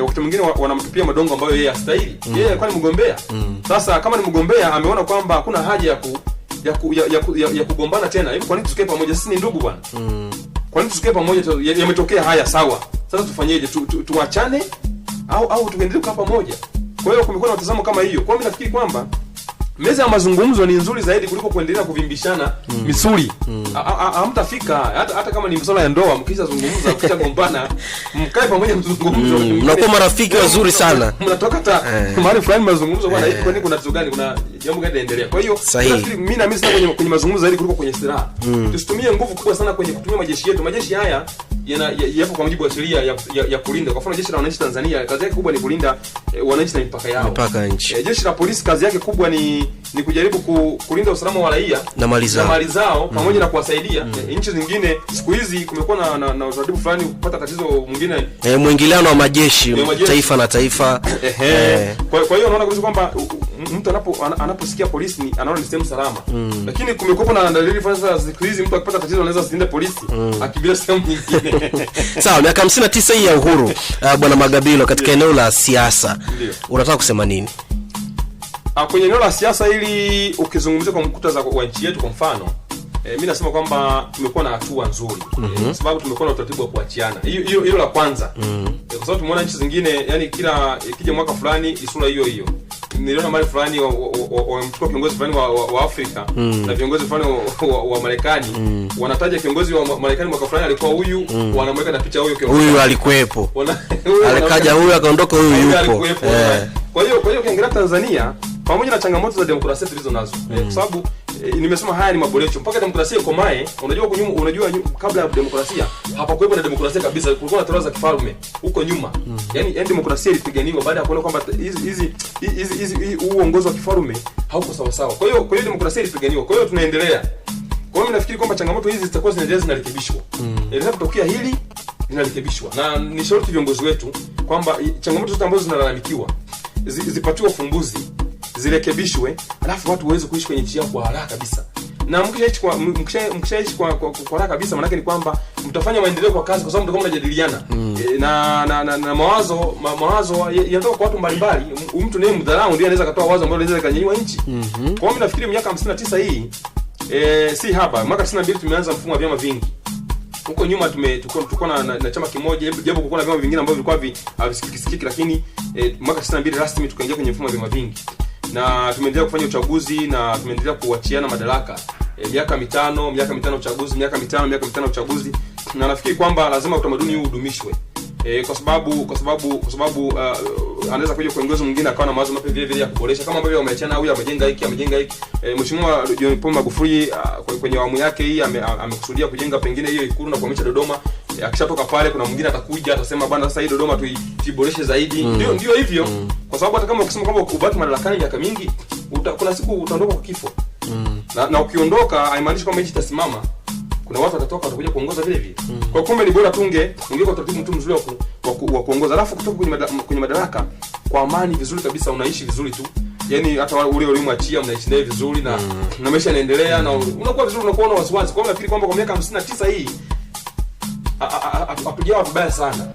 wakati mwingine wanamtupia madongo ambayo yeye hastahili. Yeye alikuwa ni mgombea. Sasa kama ni mgombea, ameona kwamba hakuna haja ya kugombana tena. Hivi kwa nini tusikae pamoja? Sisi ni ndugu bwana. Kwa nini tusikae pamoja? Yametokea haya, sawa. Sasa tufanyeje? Tuachane au tuendelee kukaa pamoja? Kwa hiyo kumekuwa na mtazamo kama hiyo. Kwa hiyo mimi nafikiri kwamba meza ya mazungumzo ni nzuri zaidi kuliko kuendelea kuvimbishana misuli. Hamtafika hata kama ni masuala ya ndoa, mkishazungumza mkishagombana, mkae pamoja mzungumzo. Mnakuwa marafiki wazuri sana. Mnatoka hata mahali fulani mazungumzo bwana, hivi kwani kuna tatizo gani? Kuna jambo gani linaendelea? Kwa hiyo nafikiri mimi na mimi sana kwenye mazungumzo zaidi kuliko kwenye silaha. Tusitumie nguvu kubwa sana kwenye kutumia majeshi yetu. Majeshi haya yapo kwa mujibu wa sheria ya kulinda. Kwa mfano jeshi la wananchi Tanzania kazi yake kubwa ni kulinda wananchi na mipaka yao. Mipaka nchi. Jeshi la polisi kazi yake kubwa ni kujaribu kulinda usalama wa raia na mali zao pamoja na kuwasaidia. Nchi zingine siku hizi kumekuwa na utaratibu fulani kupata tatizo mwingine, mwingiliano wa majeshi taifa na taifa. Kwa hiyo unaona kabisa kwamba mtu anaposikia polisi anaona ni sehemu salama. Lakini kumekuwa na dalili fasa siku hizi mtu akipata tatizo anaweza asinde polisi akibila sehemu nyingine. Sawa, miaka 59 hii ya uhuru, Bwana Magabilo, katika eneo la siasa unataka kusema nini? Kwenye eneo la siasa ili ukizungumzia kwa mkutano wa nchi yetu kwa mfano, mimi nasema kwamba tumekuwa na hatua nzuri. Kwa sababu tumekuwa na utaratibu wa kuachiana. Hiyo la kwanza. Kwa sababu tumeona nchi zingine yani kila ikija mwaka fulani isura hiyo. Niliona mali fulani wamchukua kiongozi fulani wa Afrika na viongozi fulani wa Marekani, wanataja kiongozi wa Marekani mwaka fulani alikuwa huyu, wanamweka na picha huyo kiongozi. Huyu alikuwepo. Alikaja huyu akaondoka huyu yupo. Kwa hiyo ukiangalia Tanzania pamoja na changamoto za demokrasia tulizo nazo, kwa sababu nimesema haya ni maboresho mpaka demokrasia ikomae. Unajua kabla ya demokrasia hapakuwepo na demokrasia kabisa, kulikuwa na tawala za kifalme huko nyuma. Yani demokrasia ilipiganiwa baada ya kuona kwamba hizi uongozi wa kifalme hauko sawa sawa. Kwa hiyo demokrasia ilipiganiwa. Kwa hiyo tunaendelea. Kwa hiyo nafikiri kwamba changamoto hizi zitakuwa zinaendelea, zinarekebishwa. Linapotokea hili linarekebishwa. Na ni shauri viongozi wetu kwamba changamoto zote ambazo zinalalamika zipatiwe ufumbuzi, zirekebishwe, alafu watu waweze kuishi kwenye nchi yao kwa haraka kabisa. Na mkishaishi kwa haraka kabisa, maana yake ni kwamba mtafanya maendeleo kwa kasi, kwa sababu mtakuwa mnajadiliana. Na mawazo yanatoka kwa watu mbalimbali. Mtu naye mdharau ndiye anaweza kutoa wazo ambalo linaweza kanyanyua nchi. Kwa hiyo mimi nafikiri miaka 59 hii si hapa. Mwaka 92 tumeanza mfumo wa vyama vingi. Huko nyuma tulikuwa na chama kimoja, japo kulikuwa na vyama vingine ambavyo vilikuwa havisikiki, lakini mwaka 92 rasmi tukaingia kwenye mfumo wa vyama vingi. Na tumeendelea kufanya uchaguzi na tumeendelea kuachiana madaraka. Miaka mitano uchaguzi, miaka mitano uchaguzi. Na nafikiri kwamba lazima utamaduni huu udumishwe. Kwa sababu anaweza kuja kiongozi mwingine akawa na mawazo mapya vile vile ya kuboresha, kama ambavyo wameachana huyu amejenga hiki. Mheshimiwa John Pombe Magufuli kwenye awamu yake hii amekusudia kujenga pengine hiyo Ikulu na kuhamisha Dodoma. Akishatoka pale kuna mwingine atakuja atasema bwana sasa hii Dodoma tuiboreshe zaidi. Ndio hivyo. Kwa sababu hata kama ukisema kwamba ubaki madarakani miaka mingi, kuna siku utaondoka kwa kifo. Na ukiondoka haimaanishi kwamba nchi itasimama. Kuna watu watatoka watakuja kuongoza vile vile. Kwa kumbe ni bora ungekuwa taratibu mtu mzuri wa kuongoza, alafu kutoka kwenye madaraka kwa amani vizuri kabisa, unaishi vizuri tu. Yaani hata ule ulimwachia mnaishi naye vizuri na maisha yanaendelea na unakuwa vizuri, unakuwa na wasiwasi. Kwa hiyo nafikiri kwamba kwa miaka 59 hii hatujawa vibaya sana.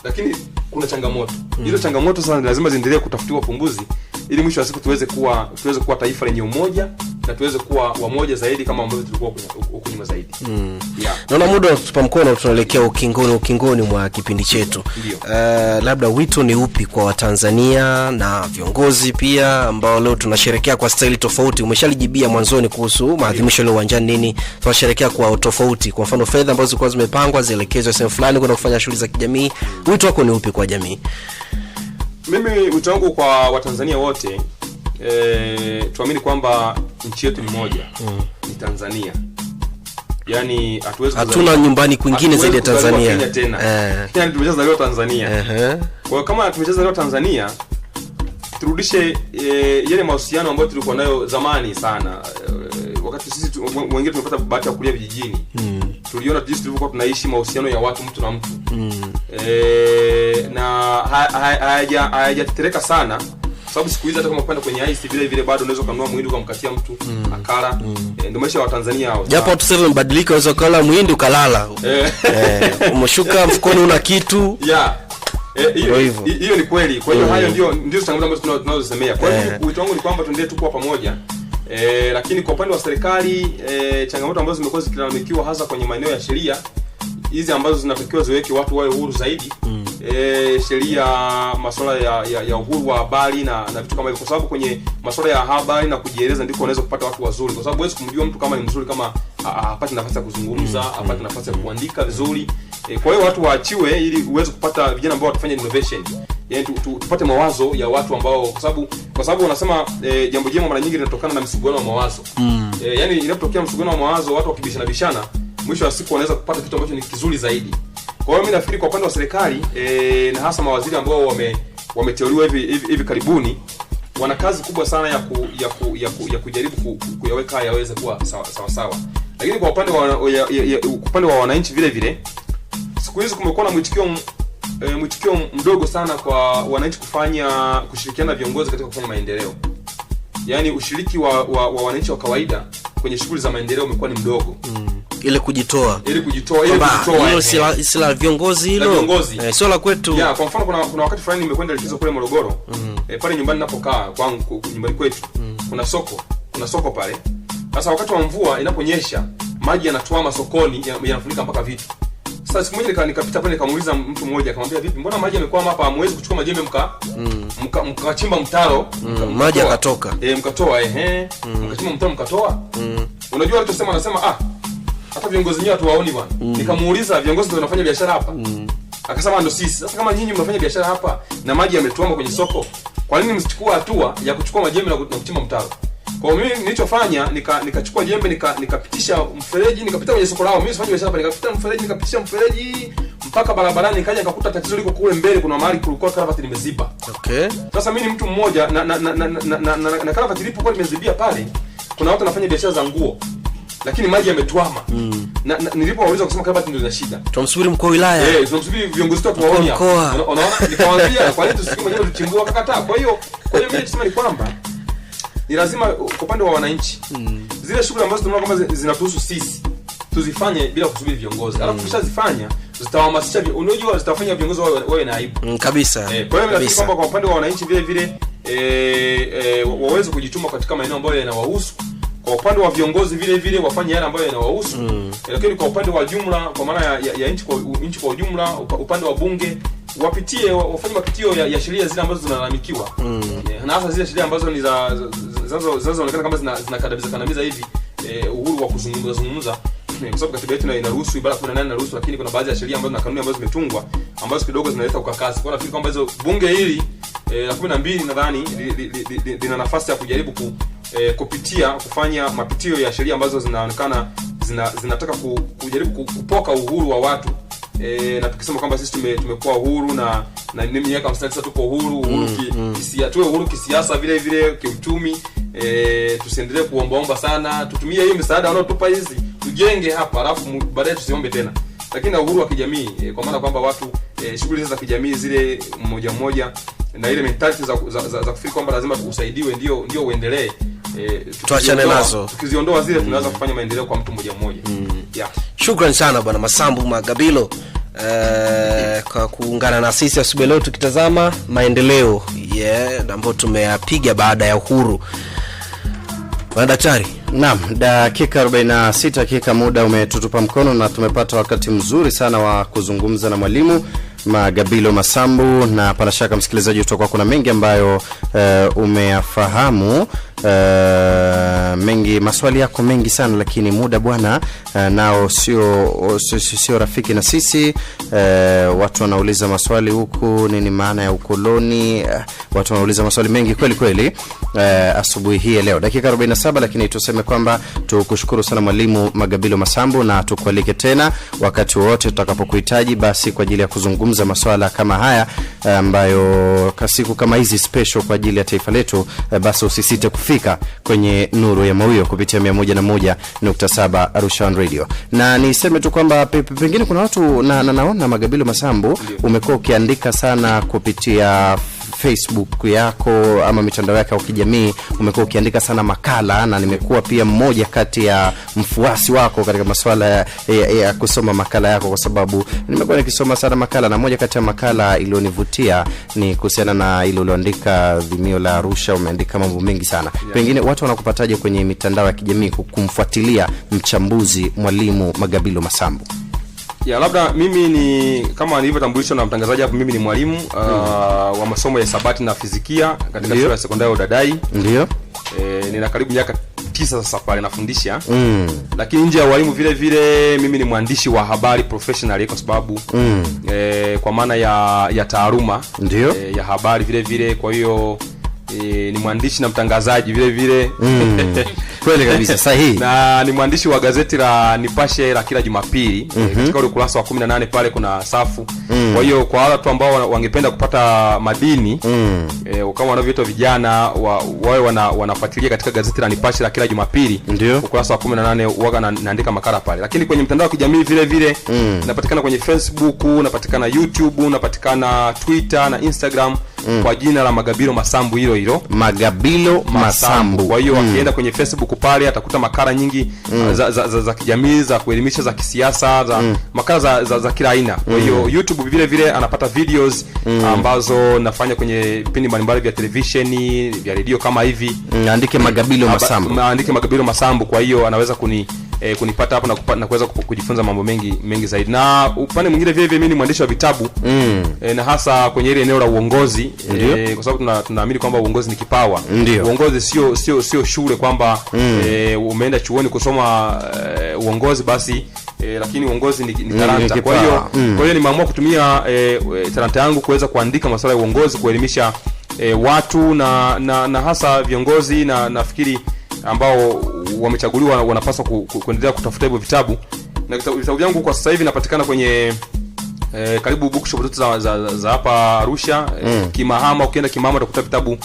Lakini kuna changamoto. Hizo changamoto sasa lazima ziendelee kutafutiwa ufumbuzi ili mwisho wa siku tuweze kuwa taifa lenye umoja na tuweze kuwa wamoja zaidi kama ambavyo tulikuwa huko nyuma zaidi. Naona muda unatupa mkono, tunaelekea ukingoni mwa kipindi chetu. Labda wito ni upi kwa Watanzania na viongozi pia ambao leo tunasherehekea kwa staili tofauti? Umeshalijibia mwanzoni kuhusu maadhimisho leo uwanjani, nini tunasherehekea kwa tofauti? Kwa mfano fedha ambazo zilikuwa zimepangwa zielekezwe sehemu fulani kwenda kufanya shughuli za kijamii. Wito wako ni upi kwa jamii? Mimi wito wangu kwa Watanzania wote, tuamini kwamba nchi yetu ni moja, ni Tanzania. Yaani hatuna nyumbani kwingine zaidi ya Tanzania. Yaani tumeshazaliwa Tanzania. Kwa hiyo kama tumeshazaliwa Tanzania, turudishe yale mahusiano ambayo tulikuwa nayo zamani sana. Wakati sisi wengine tumepata bahati ya kulia vijijini, tuliona jinsi tulivyokuwa tunaishi mahusiano ya watu mtu na mtu. Na hayajatetereka sana. Sababu siku hizi hata kama kwenda kwenye ice vile bado unaweza kununua muhindi ukamkatia mtu akala. Ndio maisha ya Watanzania hao. Japo watu sasa wamebadilika, unaweza kula muhindi ukalala. Umeshuka mfukoni una kitu. Hiyo ni kweli. Kwa hiyo hayo ndio changamoto ambazo tunazosemea. Kwa hiyo wito wangu ni kwamba tuendelee tu kwa pamoja. Lakini kwa upande wa serikali, changamoto ambazo zimekuwa zikilalamikiwa hasa kwenye maeneo ya sheria hizi ambazo zinatakiwa ziweke watu wawe huru zaidi. Sheria, masuala ya uhuru wa habari na vitu kama hivyo, kwa sababu kwenye masuala ya habari na kujieleza ndiko unaweza kupata watu wazuri, kwa sababu huwezi kumjua mtu kama ni mzuri kama hapati nafasi ya kuzungumza, hapati nafasi ya kuandika vizuri. Kwa hiyo watu waachiwe ili uweze kupata vijana ambao watafanya innovation. Yaani tupate mawazo ya watu ambao, kwa sababu wanasema jambo jema mara nyingi linatokana na msuguano wa mawazo. Yaani inapotokea msuguano wa mawazo, watu wakibishana, mwisho wa siku wanaweza kupata kitu ambacho ni kizuri zaidi. Kwa hiyo mimi nafikiri kwa upande wa serikali na hasa mawaziri ambao wameteuliwa hivi karibuni, wana kazi kubwa sana ya kujaribu kuyaweka yaweze kuwa sawa. Lakini kwa upande wa wananchi vile siku hizi kumekuwa na mwitikio mdogo sana kwa wananchi kushirikiana na viongozi katika kufanya maendeleo. Yaani ushiriki wa wananchi wa kawaida kwenye shughuli za maendeleo umekuwa ni mdogo. Ile kujitoa hiyo si la viongozi hilo, sio la kwetu. Kwa mfano kuna wakati fulani nimekwenda likizo kule Morogoro. Pale nyumbani ninapokaa kwangu, nyumbani kwetu kuna soko pale. Sasa wakati wa mvua inaponyesha, maji yanatuama sokoni, yanafunika mpaka vitu. Sasa siku moja nikapita pale, nikamuuliza mtu mmoja, akamwambia vipi, mbona maji yamekwama hapa, hamwezi kuchukua majembe mkachimba mtaro maji yakatoka? Mkatoa mkachimba mtaro mkatoa. Unajua alichosema, anasema hata viongozi wenyewe hatuwaoni bwana. Nikamuuliza, viongozi ndio wanafanya biashara hapa? Akasema ndio sisi. Sasa kama nyinyi mnafanya biashara hapa na maji yametuama kwenye soko, kwa nini msichukua hatua ya kuchukua majembe na kuchimba mtaro? Kwa mimi nilichofanya, nikachukua jembe nikapitisha mfereji, nikapita kwenye soko lao. Mimi sifanye biashara hapa, nikapitisha mfereji mpaka barabarani, nikaja nikakuta tatizo liko kule mbele, kuna mahali kulikuwa karavati limeziba. Sasa mimi ni mtu mmoja na karavati ilipokuwa limezibia pale, kuna watu wanafanya biashara za nguo, lakini maji yametuama. Na nilipowauliza kusema karavati ndio ina shida. Tumsubiri mkuu wa wilaya. Tunamsubiri viongozi wetu waone hapo. Unaona? Nikamwambia kwa nini tusikie mwenyewe tuchimbua, akakataa. Kwa hiyo mimi nasema ni kwamba ni lazima kwa upande wa wananchi zile shughuli ambazo tunaona kama zinatuhusu sisi tuzifanye bila kusubiri viongozi. Alafu tukishazifanya zitawahamasisha, unajua zitafanya viongozi wawe na aibu kabisa. Kwa hiyo mimi nafikiri kwamba kwa upande wa wananchi vile waweze kujituma katika maeneo ambayo yanawahusu. Kwa upande wa viongozi vile wafanye yale ambayo yanawahusu. Lakini kwa upande wa jumla, kwa maana ya nchi kwa ujumla, upande wa bunge wafanye mapitio ya sheria zile ambazo zinalalamikiwa. Na hasa zile sheria ambazo ni zinazoonekana kama zinakandamiza hivi uhuru wa kuzungumza. Kwa sababu katiba yetu inaruhusu, ibara 18 inaruhusu, lakini kuna baadhi ya sheria ambazo na kanuni ambazo zimetungwa ambazo kidogo zinaleta ukakasi. Kwa nafikiri kwamba hizo bunge hili la 12 nadhani lina nafasi ya kujaribu kufanya mapitio ya sheria ambazo zinaonekana zinataka kujaribu kupoka uhuru wa watu. Na tukisema kwamba sisi tumekuwa uhuru na miaka 59 tuko uhuru tuwe uhuru kisiasa vile kiuchumi. Tusiendelee kuombaomba sana, tutumie hii msaada wanaotupa hizi tujenge hapa, alafu baadaye tusiombe tena. Lakini uhuru wa kijamii, kwa maana kwamba watu shughuli za kijamii zile mmoja na ile mentality za kufikiri kwamba lazima usaidiwe ndio uendelee, tuachane nazo. Tukiziondoa zile tunaweza kufanya maendeleo kwa mtu mmoja. Shukrani sana bwana Masambu Magabilo kwa kuungana na sisi asubuhi leo tukitazama maendeleo ambayo tumeyapiga baada ya uhuru. Bwana daktari, naam, dakika 46 dakika muda umetutupa mkono na tumepata wakati mzuri sana wa kuzungumza na mwalimu Magabilo Masambu, na pana shaka msikilizaji utakuwa kuna mengi ambayo umeyafahamu. Mengi maswali yako mengi sana, lakini muda bwana nao sio rafiki na sisi. Watu wanauliza maswali huku, nini maana ya ukoloni? Watu wanauliza maswali mengi kweli asubuhi hii leo. Dakika 47, lakini tuseme kwamba tukushukuru sana mwalimu Magabilo Masambu, na tukualike tena wakati wote tutakapokuhitaji basi kwa ajili ya kuzungumza maswala kama haya ambayo siku kama hizi special kwa ajili ya taifa letu. Basi usisite kufika kwenye Nuru ya Mawio kupitia 101.7 Arusha Radio. Na niseme tu kwamba pengine kuna watu naona Magabilo Masambu umekuwa ukiandika sana kupitia Facebook yako ama mitandao yako ya kijamii, umekuwa ukiandika sana makala, na nimekuwa pia mmoja kati ya mfuasi wako katika masuala ya kusoma makala yako, kwa sababu nimekuwa nikisoma sana makala, na moja kati ya makala iliyonivutia ni kuhusiana na ile ulioandika Vimio la Arusha. Umeandika mambo mengi sana. Pengine watu wanakupataje kwenye mitandao ya kijamii kumfuatilia mchambuzi mwalimu Magabilo Masambu? Ya labda mimi ni kama nilivyotambulishwa na mtangazaji hapo, mimi ni mwalimu wa masomo ya hisabati na fizikia katika shule ya sekondari Udadai. Ndio. Nina karibu miaka 9 sasa pale nafundisha. Lakini nje ya walimu vile vile mimi ni mwandishi wa habari professional kwa sababu kwa maana ya taaluma ya habari vile vile, kwa hiyo ni mwandishi na mtangazaji vile vile. Kweli kabisa, sahihi. Na ni mwandishi wa gazeti la Nipashe la kila Jumapili. Katika ule ukurasa wa 18 pale kuna safu. Kwa hiyo kwa wale watu ambao wangependa kupata madini kama wanavyoitwa vijana wawe wanafuatilia katika gazeti la Nipashe la kila Jumapili, ukurasa wa 18 huaga naandika makala pale. Lakini kwenye mtandao wa kijamii vile vile napatikana kwenye Facebook, napatikana YouTube, napatikana Twitter na Instagram kwa jina la Magabilo Masambu, hilo Magabilo Masambu. Kwa hiyo akienda kwenye Facebook pale atakuta makala nyingi za kijamii, za kuelimisha, za kisiasa, za makala za kila aina. Kwa hiyo YouTube vile vile anapata videos ambazo nafanya kwenye vipindi mbalimbali vya televisheni, vya radio kama hivi. Andike Magabilo Masambu. Andike Magabilo Masambu, kwa hiyo anaweza kunipata hapo na kuweza kujifunza mambo mengi zaidi. Na upande mwingine vile vile mimi ni mwandishi wa vitabu na hasa kwenye ile eneo la uongozi, kwa sababu tunaamini kwamba uongozi ni kipawa. Uongozi sio shule kwamba umeenda chuoni kusoma uongozi basi, lakini uongozi ni talanta. Kwa hiyo nimeamua kutumia talanta yangu kuweza kuandika masuala ya uongozi, kuelimisha watu na hasa viongozi, na nafikiri ambao wamechaguliwa wanapaswa kuendelea kutafuta hivyo vitabu. Na vitabu vyangu kwa sasa hivi napatikana kwenye karibu bookshop zote za hapa Arusha. Kimahama, ukienda Kimahama utakuta vitabu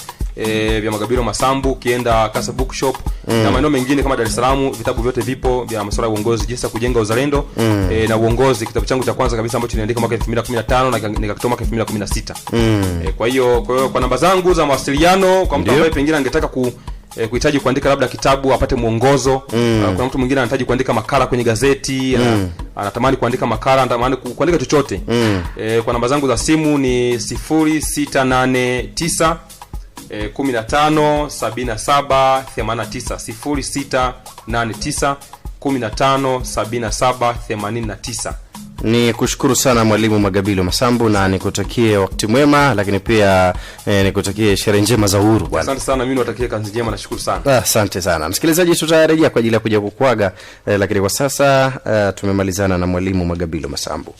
vya Magabilo Masambu, ukienda Kasa Bookshop na maeneo mengine kama Dar es Salaam vitabu vyote vipo vya masuala ya uongozi, jinsi ya kujenga uzalendo na uongozi. Kitabu changu cha kwanza kabisa ambacho niliandika mwaka 2015 na nikakitoa mwaka 2016. Kwa hiyo kwa namba zangu za mawasiliano kwa mtu ambaye pengine angetaka kuhitaji kuandika labda kitabu, apate mwongozo. Kuna mtu mwingine anahitaji kuandika makala kwenye gazeti, anatamani kuandika makala, anatamani kuandika chochote. Kwa namba zangu za simu ni 0689 15 77 89, 0689 15 77 89. Ni kushukuru sana mwalimu Magabilo Masambu, na nikutakie wakati mwema, lakini pia nikutakie sherehe njema za uhuru bwana. Asante sana, mimi niwatakie kazi njema, nashukuru sana. Asante sana. Msikilizaji, tutarejea kwa ajili ya kuja kukuaga, lakini kwa sasa tumemalizana na mwalimu Magabilo Masambu.